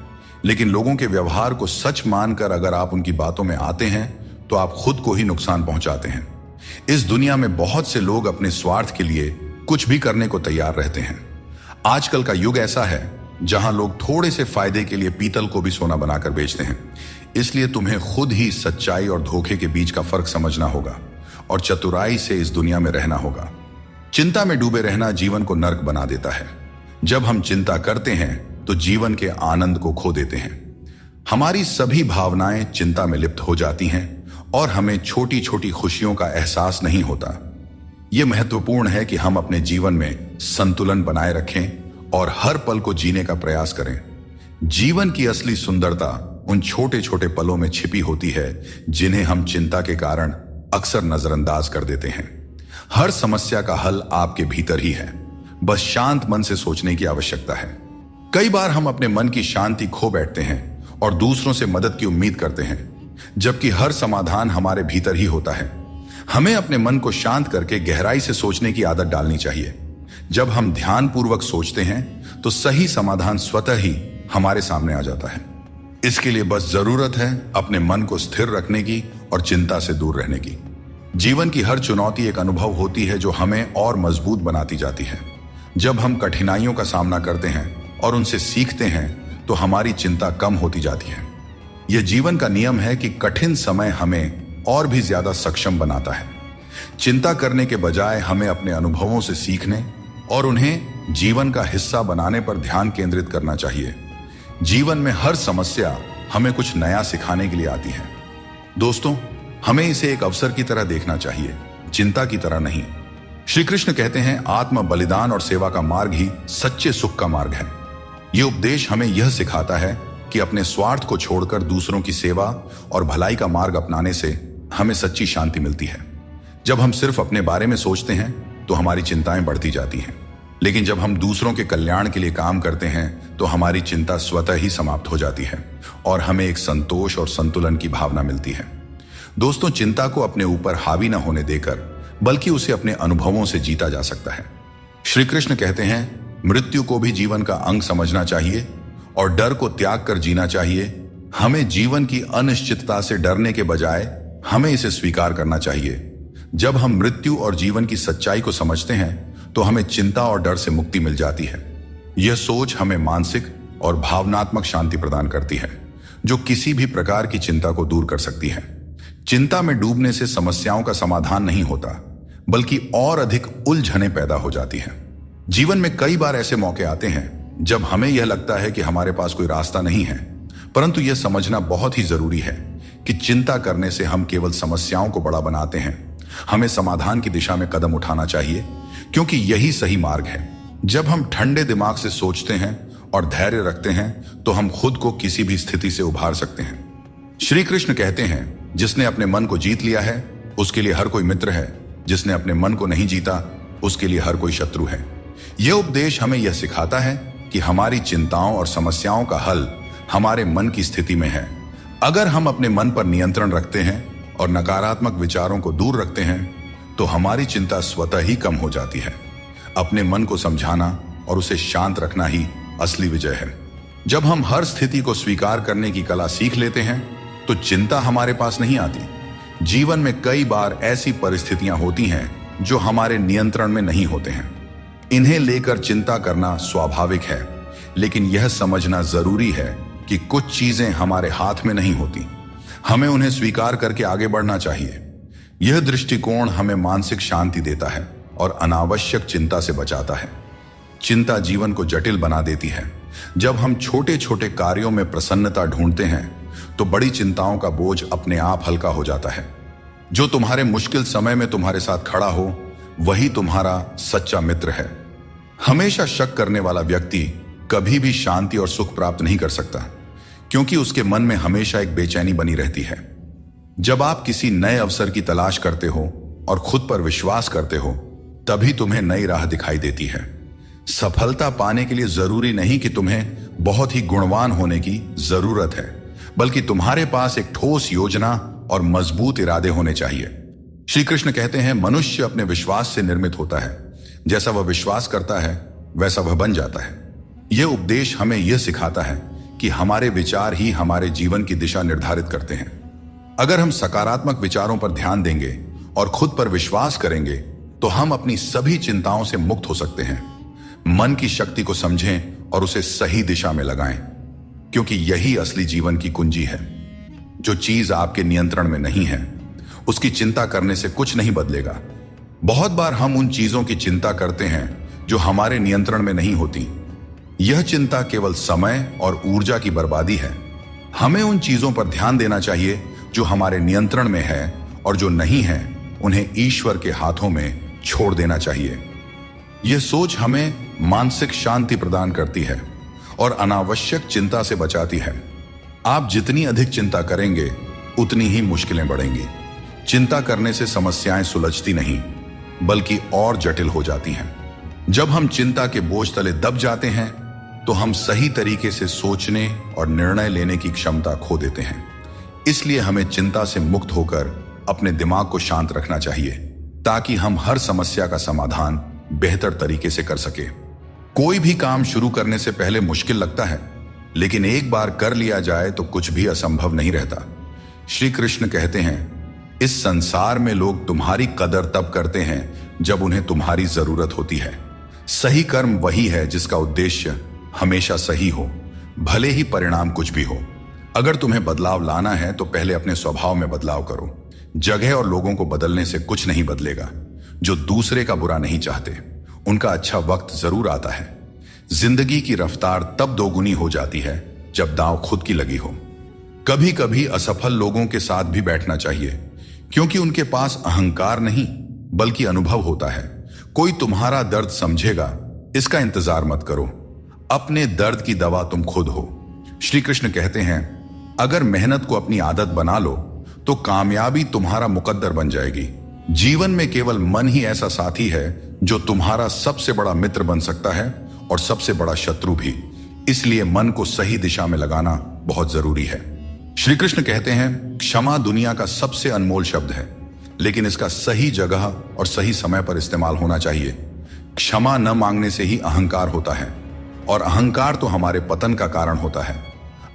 लेकिन लोगों के व्यवहार को सच मानकर अगर आप उनकी बातों में आते हैं तो आप खुद को ही नुकसान पहुंचाते हैं। इस दुनिया में बहुत से लोग अपने स्वार्थ के लिए कुछ भी करने को तैयार रहते हैं। आजकल का युग ऐसा है जहां लोग थोड़े से फायदे के लिए पीतल को भी सोना बनाकर बेचते हैं। इसलिए तुम्हें खुद ही सच्चाई और धोखे के बीच का फर्क समझना होगा और चतुराई से इस दुनिया में रहना होगा। चिंता में डूबे रहना जीवन को नर्क बना देता है। जब हम चिंता करते हैं तो जीवन के आनंद को खो देते हैं। हमारी सभी भावनाएं चिंता में लिप्त हो जाती हैं और हमें छोटी छोटी खुशियों का एहसास नहीं होता। यह महत्वपूर्ण है कि हम अपने जीवन में संतुलन बनाए रखें और हर पल को जीने का प्रयास करें। जीवन की असली सुंदरता उन छोटे छोटे पलों में छिपी होती है जिन्हें हम चिंता के कारण अक्सर नजरअंदाज कर देते हैं। हर समस्या का हल आपके भीतर ही है, बस शांत मन से सोचने की आवश्यकता है। कई बार हम अपने मन की शांति खो बैठते हैं और दूसरों से मदद की उम्मीद करते हैं, जबकि हर समाधान हमारे भीतर ही होता है। हमें अपने मन को शांत करके गहराई से सोचने की आदत डालनी चाहिए। जब हम ध्यानपूर्वक सोचते हैं तो सही समाधान स्वतः ही हमारे सामने आ जाता है। इसके लिए बस जरूरत है अपने मन को स्थिर रखने की और चिंता से दूर रहने की। जीवन की हर चुनौती एक अनुभव होती है जो हमें और मजबूत बनाती जाती है। जब हम कठिनाइयों का सामना करते हैं और उनसे सीखते हैं तो हमारी चिंता कम होती जाती है। यह जीवन का नियम है कि कठिन समय हमें और भी ज्यादा सक्षम बनाता है। चिंता करने के बजाय हमें अपने अनुभवों से सीखने और उन्हें जीवन का हिस्सा बनाने पर ध्यान केंद्रित करना चाहिए। जीवन में हर समस्या हमें कुछ नया सिखाने के लिए आती है। दोस्तों, हमें इसे एक अवसर की तरह देखना चाहिए, चिंता की तरह नहीं। श्री कृष्ण कहते हैं, आत्म बलिदान और सेवा का मार्ग ही सच्चे सुख का मार्ग है। यह उपदेश हमें यह सिखाता है कि अपने स्वार्थ को छोड़कर दूसरों की सेवा और भलाई का मार्ग अपनाने से हमें सच्ची शांति मिलती है। जब हम सिर्फ अपने बारे में सोचते हैं तो हमारी चिंताएं बढ़ती जाती हैं, लेकिन जब हम दूसरों के कल्याण के लिए काम करते हैं तो हमारी चिंता स्वतः ही समाप्त हो जाती है और हमें एक संतोष और संतुलन की भावना मिलती है। दोस्तों, चिंता को अपने ऊपर हावी न होने देकर बल्कि उसे अपने अनुभवों से जीता जा सकता है। श्री कृष्ण कहते हैं, मृत्यु को भी जीवन का अंग समझना चाहिए और डर को त्याग कर जीना चाहिए। हमें जीवन की अनिश्चितता से डरने के बजाय हमें इसे स्वीकार करना चाहिए। जब हम मृत्यु और जीवन की सच्चाई को समझते हैं तो हमें चिंता और डर से मुक्ति मिल जाती है। यह सोच हमें मानसिक और भावनात्मक शांति प्रदान करती है, जो किसी भी प्रकार की चिंता को दूर कर सकती है। चिंता में डूबने से समस्याओं का समाधान नहीं होता, बल्कि और अधिक उलझनें पैदा हो जाती हैं। जीवन में कई बार ऐसे मौके आते हैं जब हमें यह लगता है कि हमारे पास कोई रास्ता नहीं है, परंतु यह समझना बहुत ही जरूरी है कि चिंता करने से हम केवल समस्याओं को बड़ा बनाते हैं। हमें समाधान की दिशा में कदम उठाना चाहिए, क्योंकि यही सही मार्ग है। जब हम ठंडे दिमाग से सोचते हैं और धैर्य रखते हैं तो हम खुद को किसी भी स्थिति से उभार सकते हैं। श्री कृष्ण कहते हैं, जिसने अपने मन को जीत लिया है उसके लिए हर कोई मित्र है। जिसने अपने मन को नहीं जीता, उसके लिए हर कोई शत्रु है। यह उपदेश हमें यह सिखाता है कि हमारी चिंताओं और समस्याओं का हल हमारे मन की स्थिति में है। अगर हम अपने मन पर नियंत्रण रखते हैं और नकारात्मक विचारों को दूर रखते हैं, तो हमारी चिंता स्वतः ही कम हो जाती है। अपने मन को समझाना और उसे शांत रखना ही असली विजय है। जब हम हर स्थिति को स्वीकार करने की कला सीख लेते हैं, तो चिंता हमारे पास नहीं आती। जीवन में कई बार ऐसी परिस्थितियां होती हैं जो हमारे नियंत्रण में नहीं होते हैं। इन्हें लेकर चिंता करना स्वाभाविक है, लेकिन यह समझना जरूरी है कि कुछ चीजें हमारे हाथ में नहीं होती। हमें उन्हें स्वीकार करके आगे बढ़ना चाहिए। यह दृष्टिकोण हमें मानसिक शांति देता है और अनावश्यक चिंता से बचाता है। चिंता जीवन को जटिल बना देती है। जब हम छोटे छोटे कार्यों में प्रसन्नता ढूंढते हैं, तो बड़ी चिंताओं का बोझ अपने आप हल्का हो जाता है। जो तुम्हारे मुश्किल समय में तुम्हारे साथ खड़ा हो, वही तुम्हारा सच्चा मित्र है। हमेशा शक करने वाला व्यक्ति कभी भी शांति और सुख प्राप्त नहीं कर सकता, क्योंकि उसके मन में हमेशा एक बेचैनी बनी रहती है। जब आप किसी नए अवसर की तलाश करते हो और खुद पर विश्वास करते हो, तभी तुम्हें नई राह दिखाई देती है। सफलता पाने के लिए जरूरी नहीं कि तुम्हें बहुत ही गुणवान होने की जरूरत है, बल्कि तुम्हारे पास एक ठोस योजना और मजबूत इरादे होने चाहिए। श्री कृष्ण कहते हैं, मनुष्य अपने विश्वास से निर्मित होता है। जैसा वह विश्वास करता है, वैसा वह बन जाता है। यह उपदेश हमें यह सिखाता है कि हमारे विचार ही हमारे जीवन की दिशा निर्धारित करते हैं। अगर हम सकारात्मक विचारों पर ध्यान देंगे और खुद पर विश्वास करेंगे, तो हम अपनी सभी चिंताओं से मुक्त हो सकते हैं। मन की शक्ति को समझें और उसे सही दिशा में लगाएं, क्योंकि यही असली जीवन की कुंजी है। जो चीज आपके नियंत्रण में नहीं है, उसकी चिंता करने से कुछ नहीं बदलेगा। बहुत बार हम उन चीजों की चिंता करते हैं जो हमारे नियंत्रण में नहीं होती। यह चिंता केवल समय और ऊर्जा की बर्बादी है। हमें उन चीजों पर ध्यान देना चाहिए जो हमारे नियंत्रण में है, और जो नहीं है उन्हें ईश्वर के हाथों में छोड़ देना चाहिए। यह सोच हमें मानसिक शांति प्रदान करती है और अनावश्यक चिंता से बचाती है। आप जितनी अधिक चिंता करेंगे, उतनी ही मुश्किलें बढ़ेंगी। चिंता करने से समस्याएं सुलझती नहीं, बल्कि और जटिल हो जाती हैं। जब हम चिंता के बोझ तले दब जाते हैं, तो हम सही तरीके से सोचने और निर्णय लेने की क्षमता खो देते हैं। इसलिए हमें चिंता से मुक्त होकर अपने दिमाग को शांत रखना चाहिए, ताकि हम हर समस्या का समाधान बेहतर तरीके से कर सके। कोई भी काम शुरू करने से पहले मुश्किल लगता है, लेकिन एक बार कर लिया जाए तो कुछ भी असंभव नहीं रहता। श्री कृष्ण कहते हैं, इस संसार में लोग तुम्हारी कदर तब करते हैं जब उन्हें तुम्हारी जरूरत होती है। सही कर्म वही है जिसका उद्देश्य हमेशा सही हो, भले ही परिणाम कुछ भी हो। अगर तुम्हें बदलाव लाना है, तो पहले अपने स्वभाव में बदलाव करो। जगह और लोगों को बदलने से कुछ नहीं बदलेगा। जो दूसरे का बुरा नहीं चाहते, उनका अच्छा वक्त जरूर आता है। जिंदगी की रफ्तार तब दोगुनी हो जाती है जब दांव खुद की लगी हो। कभी कभी असफल लोगों के साथ भी बैठना चाहिए, क्योंकि उनके पास अहंकार नहीं, बल्कि अनुभव होता है। कोई तुम्हारा दर्द समझेगा, इसका इंतजार मत करो। अपने दर्द की दवा तुम खुद हो। श्री कृष्ण कहते हैं, अगर मेहनत को अपनी आदत बना लो, तो कामयाबी तुम्हारा मुकद्दर बन जाएगी। जीवन में केवल मन ही ऐसा साथी है जो तुम्हारा सबसे बड़ा मित्र बन सकता है और सबसे बड़ा शत्रु भी। इसलिए मन को सही दिशा में लगाना बहुत जरूरी है। श्री कृष्ण कहते हैं, क्षमा दुनिया का सबसे अनमोल शब्द है, लेकिन इसका सही जगह और सही समय पर इस्तेमाल होना चाहिए। क्षमा न मांगने से ही अहंकार होता है, और अहंकार तो हमारे पतन का कारण होता है।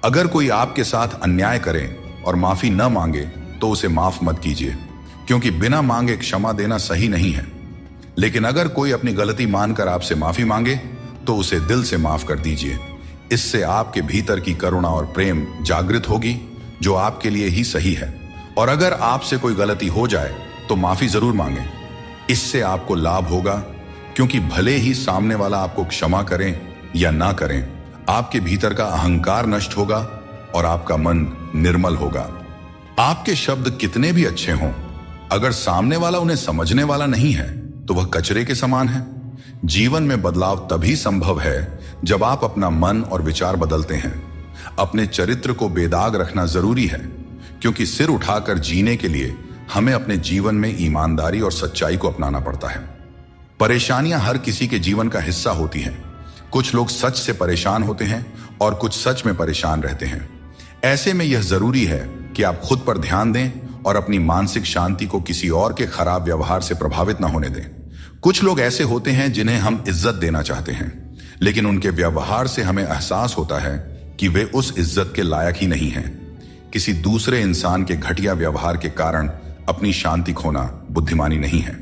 अगर कोई आपके साथ अन्याय करे और माफी न मांगे, तो उसे माफ मत कीजिए, क्योंकि बिना मांगे क्षमा देना सही नहीं है। लेकिन अगर कोई अपनी गलती मानकर आपसे माफी मांगे, तो उसे दिल से माफ कर दीजिए। इससे आपके भीतर की करुणा और प्रेम जागृत होगी, जो आपके लिए ही सही है। और अगर आपसे कोई गलती हो जाए, तो माफी जरूर मांगें। इससे आपको लाभ होगा, क्योंकि भले ही सामने वाला आपको क्षमा करें या ना करें, आपके भीतर का अहंकार नष्ट होगा और आपका मन निर्मल होगा। आपके शब्द कितने भी अच्छे हों, अगर सामने वाला उन्हें समझने वाला नहीं है, तो वह कचरे के समान है। जीवन में बदलाव तभी संभव है जब आप अपना मन और विचार बदलते हैं। अपने चरित्र को बेदाग रखना जरूरी है, क्योंकि सिर उठाकर जीने के लिए हमें अपने जीवन में ईमानदारी और सच्चाई को अपनाना पड़ता है। परेशानियां हर किसी के जीवन का हिस्सा होती हैं। कुछ लोग सच से परेशान होते हैं और कुछ सच में परेशान रहते हैं। ऐसे में यह जरूरी है कि आप खुद पर ध्यान दें और अपनी मानसिक शांति को किसी और के खराब व्यवहार से प्रभावित न होने दें। कुछ लोग ऐसे होते हैं जिन्हें हम इज्जत देना चाहते हैं, लेकिन उनके व्यवहार से हमें एहसास होता है कि वे उस इज्जत के लायक ही नहीं हैं। किसी दूसरे इंसान के घटिया व्यवहार के कारण अपनी शांति खोना बुद्धिमानी नहीं है।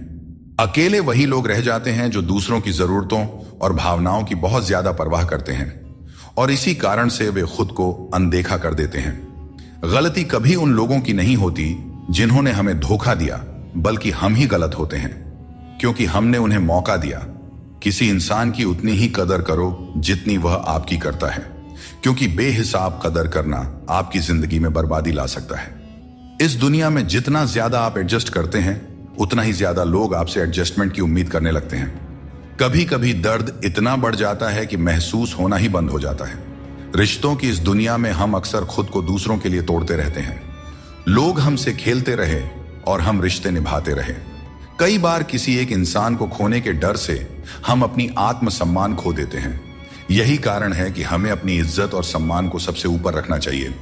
अकेले वही लोग रह जाते हैं जो दूसरों की जरूरतों और भावनाओं की बहुत ज्यादा परवाह करते हैं और इसी कारण से वे खुद को अनदेखा कर देते हैं। गलती कभी उन लोगों की नहीं होती जिन्होंने हमें धोखा दिया, बल्कि हम ही गलत होते हैं क्योंकि हमने उन्हें मौका दिया। किसी इंसान की उतनी ही कदर करो जितनी वह आपकी करता है, क्योंकि बेहिसाब कदर करना आपकी जिंदगी में बर्बादी ला सकता है। इस दुनिया में जितना ज्यादा आप एडजस्ट करते हैं, उतना ही ज्यादा लोग आपसे एडजस्टमेंट की उम्मीद करने लगते हैं। कभी कभी दर्द इतना बढ़ जाता है कि महसूस होना ही बंद हो जाता है। रिश्तों की इस दुनिया में हम अक्सर खुद को दूसरों के लिए तोड़ते रहते हैं। लोग हमसे खेलते रहे और हम रिश्ते निभाते रहे। कई बार किसी एक इंसान को खोने के डर से हम अपनी आत्मसम्मान खो देते हैं। यही कारण है कि हमें अपनी इज्जत और सम्मान को सबसे ऊपर रखना चाहिए,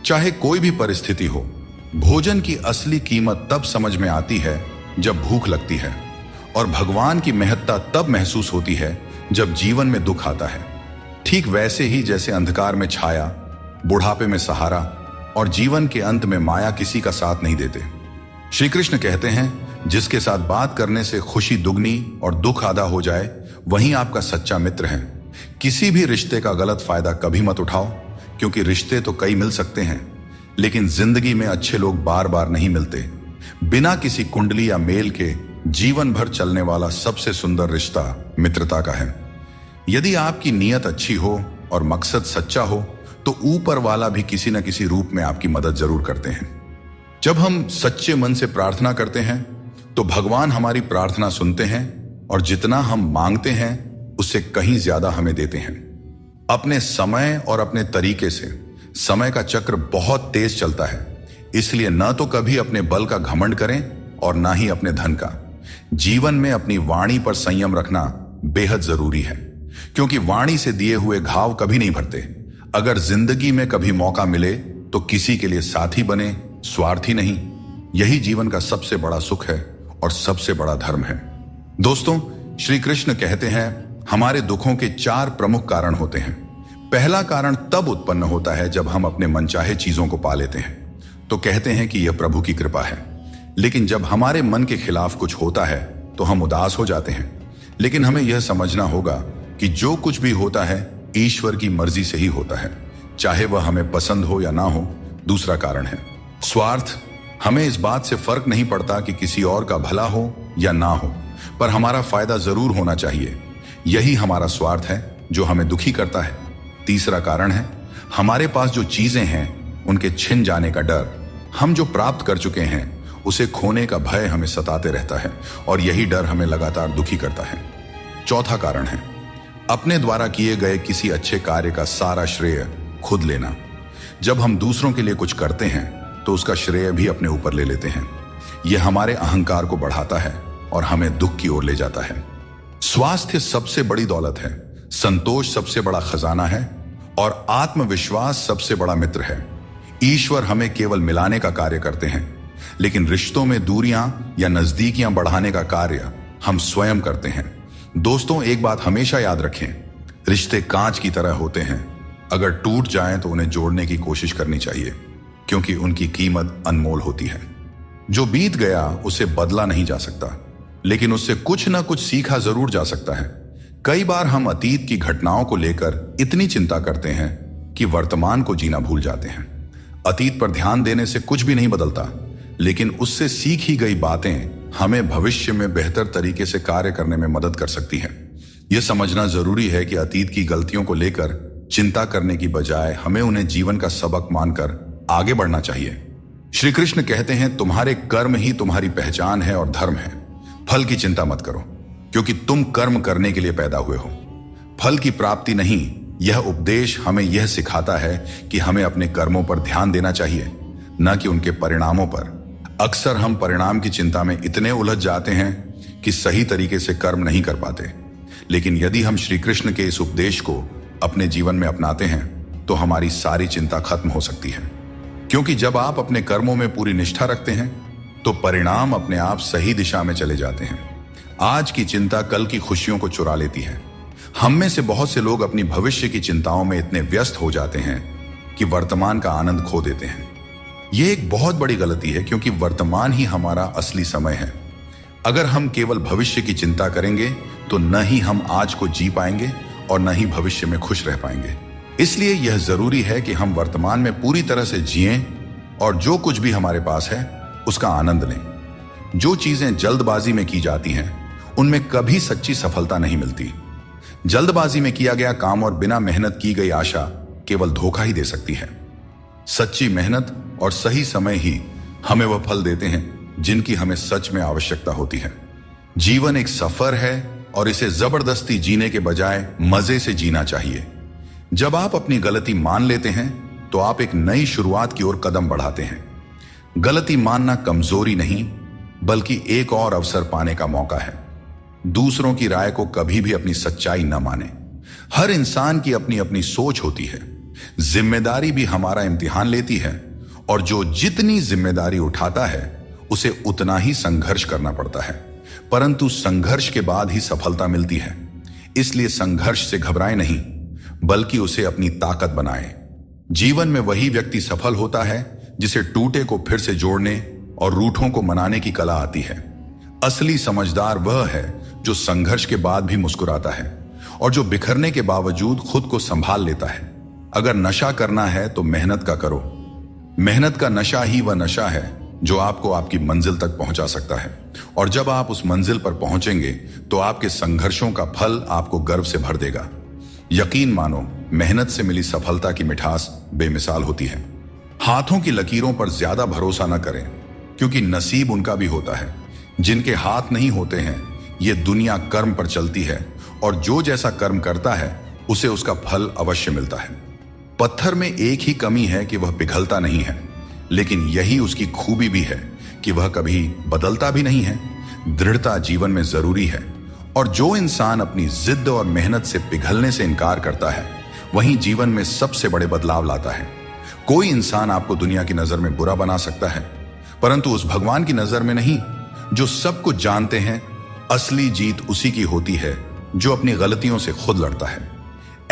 चाहे कोई भी परिस्थिति हो। भोजन की असली कीमत तब समझ में आती है जब भूख लगती है, और भगवान की महत्ता तब महसूस होती है जब जीवन में दुख आता है। ठीक वैसे ही जैसे अंधकार में छाया, बुढ़ापे में सहारा और जीवन के अंत में माया किसी का साथ नहीं देते। श्री कृष्ण कहते हैं, जिसके साथ बात करने से खुशी दुगनी और दुख आधा हो जाए, वही आपका सच्चा मित्र है। किसी भी रिश्ते का गलत फायदा कभी मत उठाओ, क्योंकि रिश्ते तो कई मिल सकते हैं, लेकिन जिंदगी में अच्छे लोग बार बार नहीं मिलते। बिना किसी कुंडली या मेल के जीवन भर चलने वाला सबसे सुंदर रिश्ता मित्रता का है। यदि आपकी नीयत अच्छी हो और मकसद सच्चा हो, तो ऊपर वाला भी किसी न किसी रूप में आपकी मदद जरूर करते हैं। जब हम सच्चे मन से प्रार्थना करते हैं, तो भगवान हमारी प्रार्थना सुनते हैं और जितना हम मांगते हैं उससे कहीं ज्यादा हमें देते हैं। अपने समय और अपने तरीके से समय का चक्र बहुत तेज चलता है, इसलिए न तो कभी अपने बल का घमंड करें और ना ही अपने धन का। जीवन में अपनी वाणी पर संयम रखना बेहद जरूरी है, क्योंकि वाणी से दिए हुए घाव कभी नहीं भरते। अगर जिंदगी में कभी मौका मिले तो किसी के लिए साथी बने, स्वार्थी नहीं। यही जीवन का सबसे बड़ा सुख है और सबसे बड़ा धर्म है। दोस्तों, श्री कृष्ण कहते हैं, हमारे दुखों के 4 प्रमुख कारण होते हैं। पहला कारण तब उत्पन्न होता है जब हम अपने मनचाहे चीजों को पा लेते हैं, तो कहते हैं कि यह प्रभु की कृपा है। लेकिन जब हमारे मन के खिलाफ कुछ होता है तो हम उदास हो जाते हैं। लेकिन हमें यह समझना होगा कि जो कुछ भी होता है ईश्वर की मर्जी से ही होता है, चाहे वह हमें पसंद हो या ना हो। दूसरा कारण है स्वार्थ। हमें इस बात से फर्क नहीं पड़ता कि किसी और का भला हो या ना हो, पर हमारा फायदा जरूर होना चाहिए। यही हमारा स्वार्थ है जो हमें दुखी करता है। तीसरा कारण है हमारे पास जो चीजें हैं उनके छिन जाने का डर। हम जो प्राप्त कर चुके हैं उसे खोने का भय हमें सताते रहता है और यही डर हमें लगातार दुखी करता है। चौथा कारण है अपने द्वारा किए गए किसी अच्छे कार्य का सारा श्रेय खुद लेना। जब हम दूसरों के लिए कुछ करते हैं तो उसका श्रेय भी अपने ऊपर ले लेते हैं। यह हमारे अहंकार को बढ़ाता है और हमें दुख की ओर ले जाता है। स्वास्थ्य सबसे बड़ी दौलत है, संतोष सबसे बड़ा खजाना है और आत्मविश्वास सबसे बड़ा मित्र है। ईश्वर हमें केवल मिलाने का कार्य करते हैं, लेकिन रिश्तों में दूरियां या नजदीकियां बढ़ाने का कार्य हम स्वयं करते हैं। दोस्तों, एक बात हमेशा याद रखें, रिश्ते कांच की तरह होते हैं। अगर टूट जाएं तो उन्हें जोड़ने की कोशिश करनी चाहिए, क्योंकि उनकी कीमत अनमोल होती है। जो बीत गया उसे बदला नहीं जा सकता, लेकिन उससे कुछ ना कुछ सीखा जरूर जा सकता है। कई बार हम अतीत की घटनाओं को लेकर इतनी चिंता करते हैं कि वर्तमान को जीना भूल जाते हैं। अतीत पर ध्यान देने से कुछ भी नहीं बदलता, लेकिन उससे सीखी गई बातें हमें भविष्य में बेहतर तरीके से कार्य करने में मदद कर सकती हैं। यह समझना जरूरी है कि अतीत की गलतियों को लेकर चिंता करने की बजाय हमें उन्हें जीवन का सबक मानकर आगे बढ़ना चाहिए। श्री कृष्ण कहते हैं, तुम्हारे कर्म ही तुम्हारी पहचान है और धर्म है। फल की चिंता मत करो, क्योंकि तुम कर्म करने के लिए पैदा हुए हो, फल की प्राप्ति नहीं। यह उपदेश हमें यह सिखाता है कि हमें अपने कर्मों पर ध्यान देना चाहिए, न कि उनके परिणामों पर। अक्सर हम परिणाम की चिंता में इतने उलझ जाते हैं कि सही तरीके से कर्म नहीं कर पाते। लेकिन यदि हम श्री कृष्ण के इस उपदेश को अपने जीवन में अपनाते हैं तो हमारी सारी चिंता खत्म हो सकती है। क्योंकि जब आप अपने कर्मों में पूरी निष्ठा रखते हैं तो परिणाम अपने आप सही दिशा में चले जाते हैं। आज की चिंता कल की खुशियों को चुरा लेती है। हम में से बहुत से लोग अपनी भविष्य की चिंताओं में इतने व्यस्त हो जाते हैं कि वर्तमान का आनंद खो देते हैं। यह एक बहुत बड़ी गलती है, क्योंकि वर्तमान ही हमारा असली समय है। अगर हम केवल भविष्य की चिंता करेंगे तो न ही हम आज को जी पाएंगे और न ही भविष्य में खुश रह पाएंगे। इसलिए यह जरूरी है कि हम वर्तमान में पूरी तरह से जिएं और जो कुछ भी हमारे पास है उसका आनंद लें। जो चीजें जल्दबाजी में की जाती हैं उनमें कभी सच्ची सफलता नहीं मिलती। जल्दबाजी में किया गया काम और बिना मेहनत की गई आशा केवल धोखा ही दे सकती है। सच्ची मेहनत और सही समय ही हमें वह फल देते हैं जिनकी हमें सच में आवश्यकता होती है। जीवन एक सफर है और इसे जबरदस्ती जीने के बजाय मजे से जीना चाहिए। जब आप अपनी गलती मान लेते हैं तो आप एक नई शुरुआत की ओर कदम बढ़ाते हैं। गलती मानना कमजोरी नहीं, बल्कि एक और अवसर पाने का मौका है। दूसरों की राय को कभी भी अपनी सच्चाई न माने। हर इंसान की अपनी अपनी सोच होती है। जिम्मेदारी भी हमारा इम्तिहान लेती है और जो जितनी जिम्मेदारी उठाता है उसे उतना ही संघर्ष करना पड़ता है, परंतु संघर्ष के बाद ही सफलता मिलती है। इसलिए संघर्ष से घबराएं नहीं, बल्कि उसे अपनी ताकत बनाएं। जीवन में वही व्यक्ति सफल होता है जिसे टूटे को फिर से जोड़ने और रूठों को मनाने की कला आती है। असली समझदार वह है जो संघर्ष के बाद भी मुस्कुराता है और जो बिखरने के बावजूद खुद को संभाल लेता है। अगर नशा करना है तो मेहनत का करो। मेहनत का नशा ही वह नशा है जो आपको आपकी मंजिल तक पहुंचा सकता है। और जब आप उस मंजिल पर पहुंचेंगे तो आपके संघर्षों का फल आपको गर्व से भर देगा। यकीन मानो, मेहनत से मिली सफलता की मिठास बेमिसाल होती है। हाथों की लकीरों पर ज्यादा भरोसा न करें, क्योंकि नसीब उनका भी होता है। जिनके हाथ नहीं होते हैं, ये दुनिया कर्म पर चलती है और जो जैसा कर्म करता है उसे उसका फल अवश्य मिलता है। पत्थर में एक ही कमी है कि वह पिघलता नहीं है, लेकिन यही उसकी खूबी भी है कि वह कभी बदलता भी नहीं है। दृढ़ता जीवन में जरूरी है, और जो इंसान अपनी जिद और मेहनत से पिघलने से इनकार करता है वहीं जीवन में सबसे बड़े बदलाव लाता है। कोई इंसान आपको दुनिया की नजर में बुरा बना सकता है, परंतु उस भगवान की नजर में नहीं जो सब कुछ जानते हैं। असली जीत उसी की होती है जो अपनी गलतियों से खुद लड़ता है।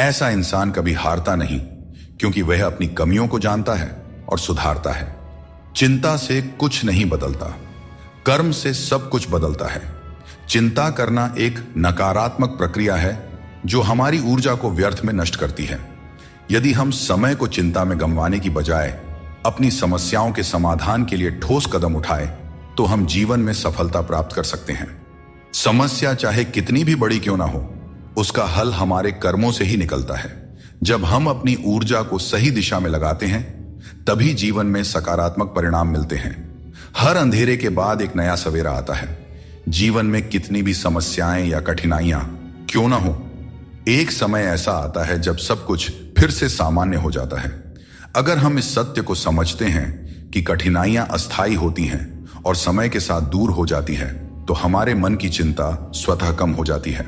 ऐसा इंसान कभी हारता नहीं, क्योंकि वह अपनी कमियों को जानता है और सुधारता है। चिंता से कुछ नहीं बदलता, कर्म से सब कुछ बदलता है। चिंता करना एक नकारात्मक प्रक्रिया है जो हमारी ऊर्जा को व्यर्थ में नष्ट करती है। यदि हम समय को चिंता में गंवाने की बजाय अपनी समस्याओं के समाधान के लिए ठोस कदम उठाए तो हम जीवन में सफलता प्राप्त कर सकते हैं। समस्या चाहे कितनी भी बड़ी क्यों ना हो, उसका हल हमारे कर्मों से ही निकलता है। जब हम अपनी ऊर्जा को सही दिशा में लगाते हैं तभी जीवन में सकारात्मक परिणाम मिलते हैं। हर अंधेरे के बाद एक नया सवेरा आता है। जीवन में कितनी भी समस्याएं या कठिनाइयां क्यों ना हो, एक समय ऐसा आता है जब सब कुछ फिर से सामान्य हो जाता है। अगर हम इस सत्य को समझते हैं कि कठिनाइयां अस्थायी होती हैं और समय के साथ दूर हो जाती है, तो हमारे मन की चिंता स्वतः कम हो जाती है।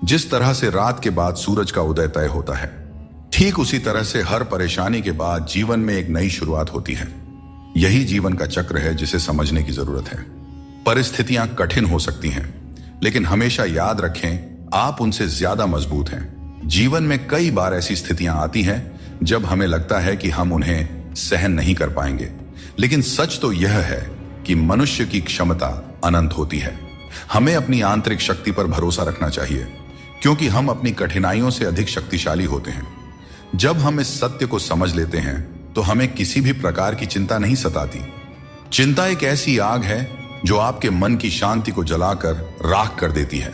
जिस तरह से रात के बाद सूरज का उदय तय होता है, ठीक उसी तरह से हर परेशानी के बाद जीवन में एक नई शुरुआत होती है। यही जीवन का चक्र है जिसे समझने की जरूरत है। परिस्थितियां कठिन हो सकती हैं, लेकिन हमेशा याद रखें आप उनसे ज्यादा मजबूत हैं। जीवन में कई बार ऐसी स्थितियां आती हैं जब हमें लगता है कि हम उन्हें सहन नहीं कर पाएंगे, लेकिन सच तो यह है कि मनुष्य की क्षमता अनंत होती है। हमें अपनी आंतरिक शक्ति पर भरोसा रखना चाहिए, क्योंकि हम अपनी कठिनाइयों से अधिक शक्तिशाली होते हैं। जब हम इस सत्य को समझ लेते हैं तो हमें किसी भी प्रकार की चिंता नहीं सताती। चिंता एक ऐसी आग है जो आपके मन की शांति को जलाकर राख कर देती है।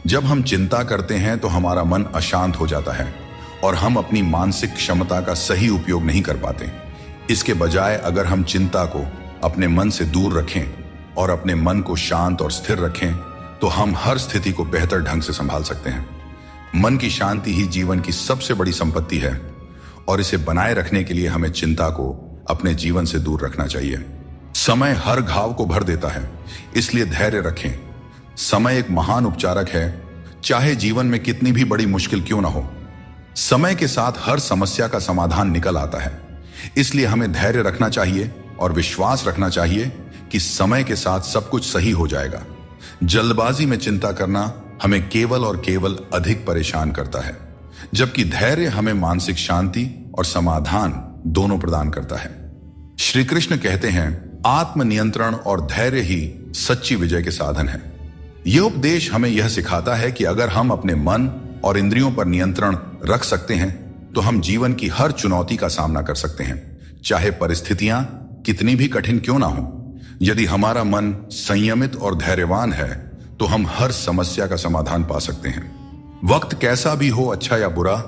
जब हम चिंता करते हैं तो हमारा मन अशांत हो जाता है और हम अपनी मानसिक क्षमता का सही उपयोग नहीं कर पाते। इसके बजाय अगर हम चिंता को अपने मन से दूर रखें और अपने मन को शांत और स्थिर रखें तो हम हर स्थिति को बेहतर ढंग से संभाल सकते हैं। मन की शांति ही जीवन की सबसे बड़ी संपत्ति है और इसे बनाए रखने के लिए हमें चिंता को अपने जीवन से दूर रखना चाहिए। समय हर घाव को भर देता है, इसलिए धैर्य रखें। समय एक महान उपचारक है, चाहे जीवन में कितनी भी बड़ी मुश्किल क्यों ना हो। समय के साथ हर समस्या का समाधान निकल आता है, इसलिए हमें धैर्य रखना चाहिए और विश्वास रखना चाहिए कि समय के साथ सब कुछ सही हो जाएगा। जल्दबाजी में चिंता करना हमें केवल और केवल अधिक परेशान करता है, जबकि धैर्य हमें मानसिक शांति और समाधान दोनों प्रदान करता है। श्री कृष्ण कहते हैं, आत्मनियंत्रण और धैर्य ही सच्ची विजय के साधन है। यह उपदेश हमें यह सिखाता है कि अगर हम अपने मन और इंद्रियों पर नियंत्रण रख सकते हैं तो हम जीवन की हर चुनौती का सामना कर सकते हैं, चाहे परिस्थितियां कितनी भी कठिन क्यों ना हो। यदि हमारा मन संयमित और धैर्यवान है तो हम हर समस्या का समाधान पा सकते हैं। वक्त कैसा भी हो, अच्छा या बुरा,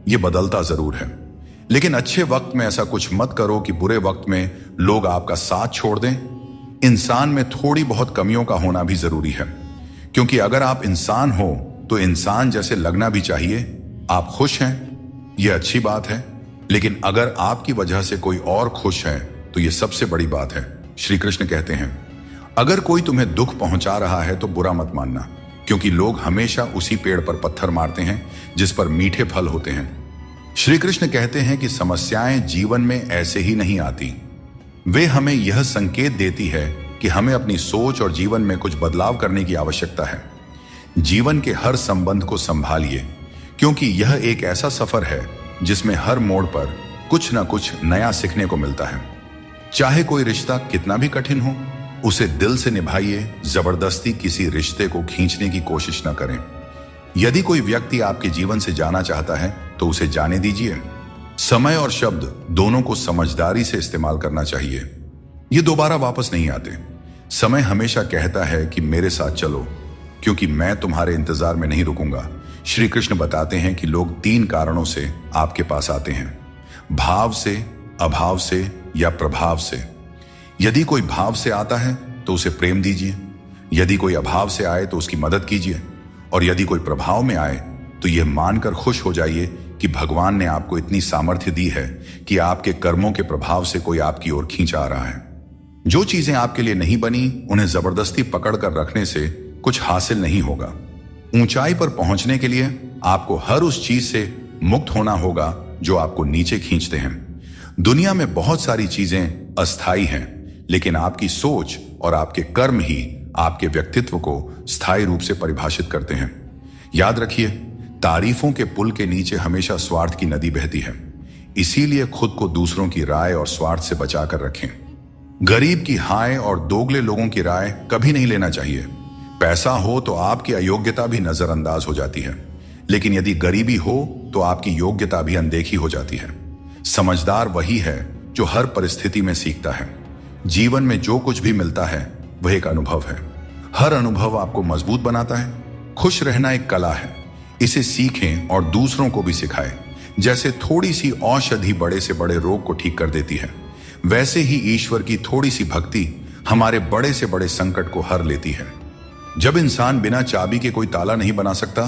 यह बदलता जरूर है, लेकिन अच्छे वक्त में ऐसा कुछ मत करो कि बुरे वक्त में लोग आपका साथ छोड़ दें। इंसान में थोड़ी बहुत कमियों का होना भी जरूरी है, क्योंकि अगर आप इंसान हो तो इंसान जैसे लगना भी चाहिए। आप खुश हैं, यह अच्छी बात है, लेकिन अगर आपकी वजह से कोई और खुश है तो यह सबसे बड़ी बात है। श्री कृष्ण कहते हैं, अगर कोई तुम्हें दुख पहुंचा रहा है तो बुरा मत मानना, क्योंकि लोग हमेशा उसी पेड़ पर पत्थर मारते हैं जिस पर मीठे फल होते हैं। श्री कृष्ण कहते हैं कि समस्याएं जीवन में ऐसे ही नहीं आती, वे हमें यह संकेत देती है कि हमें अपनी सोच और जीवन में कुछ बदलाव करने की आवश्यकता है। जीवन के हर संबंध को संभालिए, क्योंकि यह एक ऐसा सफर है जिसमें हर मोड़ पर कुछ न कुछ नया सीखने को मिलता है। चाहे कोई रिश्ता कितना भी कठिन हो, उसे दिल से निभाइए, जबरदस्ती किसी रिश्ते को खींचने की कोशिश न करें। यदि कोई व्यक्ति आपके जीवन से जाना चाहता है तो उसे जाने दीजिए। समय और शब्द दोनों को समझदारी से इस्तेमाल करना चाहिए, ये दोबारा वापस नहीं आते। समय हमेशा कहता है कि मेरे साथ चलो, क्योंकि मैं तुम्हारे इंतजार में नहीं रुकूंगा। श्री कृष्ण बताते हैं कि लोग 3 कारणों से आपके पास आते हैं, भाव से, अभाव से या प्रभाव से। यदि कोई भाव से आता है तो उसे प्रेम दीजिए, यदि कोई अभाव से आए तो उसकी मदद कीजिए, और यदि कोई प्रभाव में आए तो यह मानकर खुश हो जाइए कि भगवान ने आपको इतनी सामर्थ्य दी है कि आपके कर्मों के प्रभाव से कोई आपकी ओर खींच आ रहा है। जो चीजें आपके लिए नहीं बनी, उन्हें जबरदस्ती पकड़ कर रखने से कुछ हासिल नहीं होगा। ऊंचाई पर पहुंचने के लिए आपको हर उस चीज से मुक्त होना होगा जो आपको नीचे खींचते हैं। दुनिया में बहुत सारी चीजें अस्थायी हैं, लेकिन आपकी सोच और आपके कर्म ही आपके व्यक्तित्व को स्थायी रूप से परिभाषित करते हैं। याद रखिए, तारीफों के पुल के नीचे हमेशा स्वार्थ की नदी बहती है, इसीलिए खुद को दूसरों की राय और स्वार्थ से बचाकर रखें। गरीब की हाय और दोगले लोगों की राय कभी नहीं लेना चाहिए। पैसा हो तो आपकी अयोग्यता भी नजरअंदाज हो जाती है, लेकिन यदि गरीबी हो तो आपकी योग्यता भी अनदेखी हो जाती है। समझदार वही है जो हर परिस्थिति में सीखता है। जीवन में जो कुछ भी मिलता है वह एक अनुभव है। हर अनुभव आपको मजबूत बनाता है। खुश रहना एक कला है, इसे सीखें और दूसरों को भी सिखाएं। जैसे थोड़ी सी औषधि बड़े से बड़े रोग को ठीक कर देती है, वैसे ही ईश्वर की थोड़ी सी भक्ति हमारे बड़े से बड़े संकट को हर लेती है। जब इंसान बिना चाबी के कोई ताला नहीं बना सकता,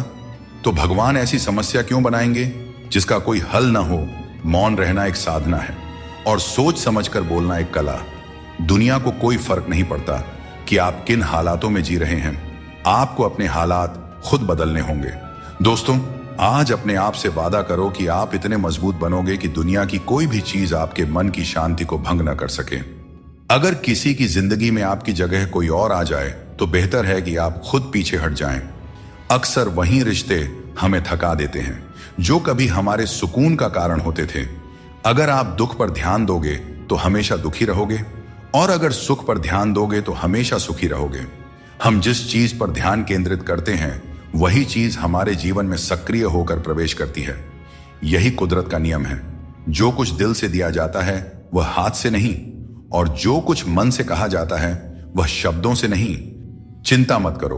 तो भगवान ऐसी समस्या क्यों बनाएंगे जिसका कोई हल ना हो। मौन रहना एक साधना है और सोच समझकर बोलना एक कला। दुनिया को कोई फर्क नहीं पड़ता कि आप किन हालातों में जी रहे हैं, आपको अपने हालात खुद बदलने होंगे। दोस्तों, आज अपने आप से वादा करो कि आप इतने मजबूत बनोगे कि दुनिया की कोई भी चीज आपके मन की शांति को भंग न कर सके। अगर किसी की जिंदगी में आपकी जगह कोई और आ जाए तो बेहतर है कि आप खुद पीछे हट जाएं। अक्सर वही रिश्ते हमें थका देते हैं जो कभी हमारे सुकून का कारण होते थे। अगर आप दुख पर ध्यान दोगे तो हमेशा दुखी रहोगे, और अगर सुख पर ध्यान दोगे तो हमेशा सुखी रहोगे। हम जिस चीज पर ध्यान केंद्रित करते हैं वही चीज हमारे जीवन में सक्रिय होकर प्रवेश करती है। यही कुदरत का नियम है। जो कुछ दिल से दिया जाता है वह हाथ से नहीं, और जो कुछ मन से कहा जाता है वह शब्दों से नहीं। चिंता मत करो,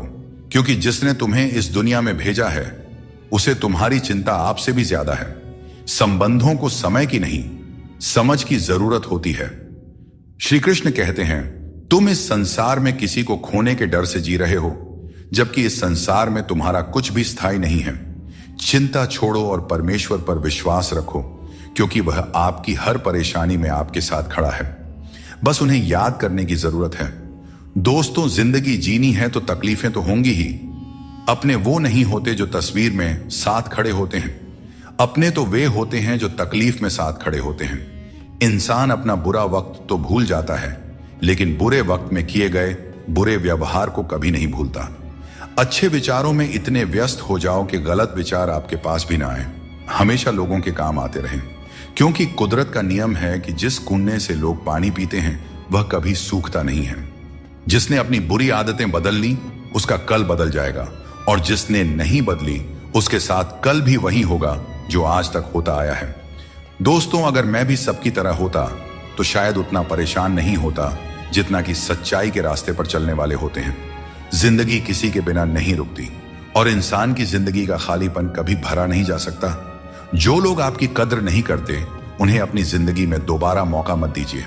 क्योंकि जिसने तुम्हें इस दुनिया में भेजा है उसे तुम्हारी चिंता आपसे भी ज्यादा है। संबंधों को समय की नहीं, समझ की जरूरत होती है। श्री कृष्ण कहते हैं, तुम इस संसार में किसी को खोने के डर से जी रहे हो, जबकि इस संसार में तुम्हारा कुछ भी स्थायी नहीं है। चिंता छोड़ो और परमेश्वर पर विश्वास रखो, क्योंकि वह आपकी हर परेशानी में आपके साथ खड़ा है। बस उन्हें याद करने की जरूरत है। दोस्तों, जिंदगी जीनी है तो तकलीफें तो होंगी ही। अपने वो नहीं होते जो तस्वीर में साथ खड़े होते हैं, अपने तो वे होते हैं जो तकलीफ में साथ खड़े होते हैं। इंसान अपना बुरा वक्त तो भूल जाता है, लेकिन बुरे वक्त में किए गए बुरे व्यवहार को कभी नहीं भूलता। अच्छे विचारों में इतने व्यस्त हो जाओ कि गलत विचार आपके पास भी ना आए। हमेशा लोगों के काम आते रहें, क्योंकि कुदरत का नियम है कि जिस कुएं से लोग पानी पीते हैं वह कभी सूखता नहीं है। जिसने अपनी बुरी आदतें बदल ली उसका कल बदल जाएगा, और जिसने नहीं बदली उसके साथ कल भी वही होगा जो आज तक होता आया है। दोस्तों, अगर मैं भी सबकी तरह होता तो शायद उतना परेशान नहीं होता जितना कि सच्चाई के रास्ते पर चलने वाले होते हैं। जिंदगी किसी के बिना नहीं रुकती, और इंसान की जिंदगी का खालीपन कभी भरा नहीं जा सकता। जो लोग आपकी कद्र नहीं करते उन्हें अपनी जिंदगी में दोबारा मौका मत दीजिए।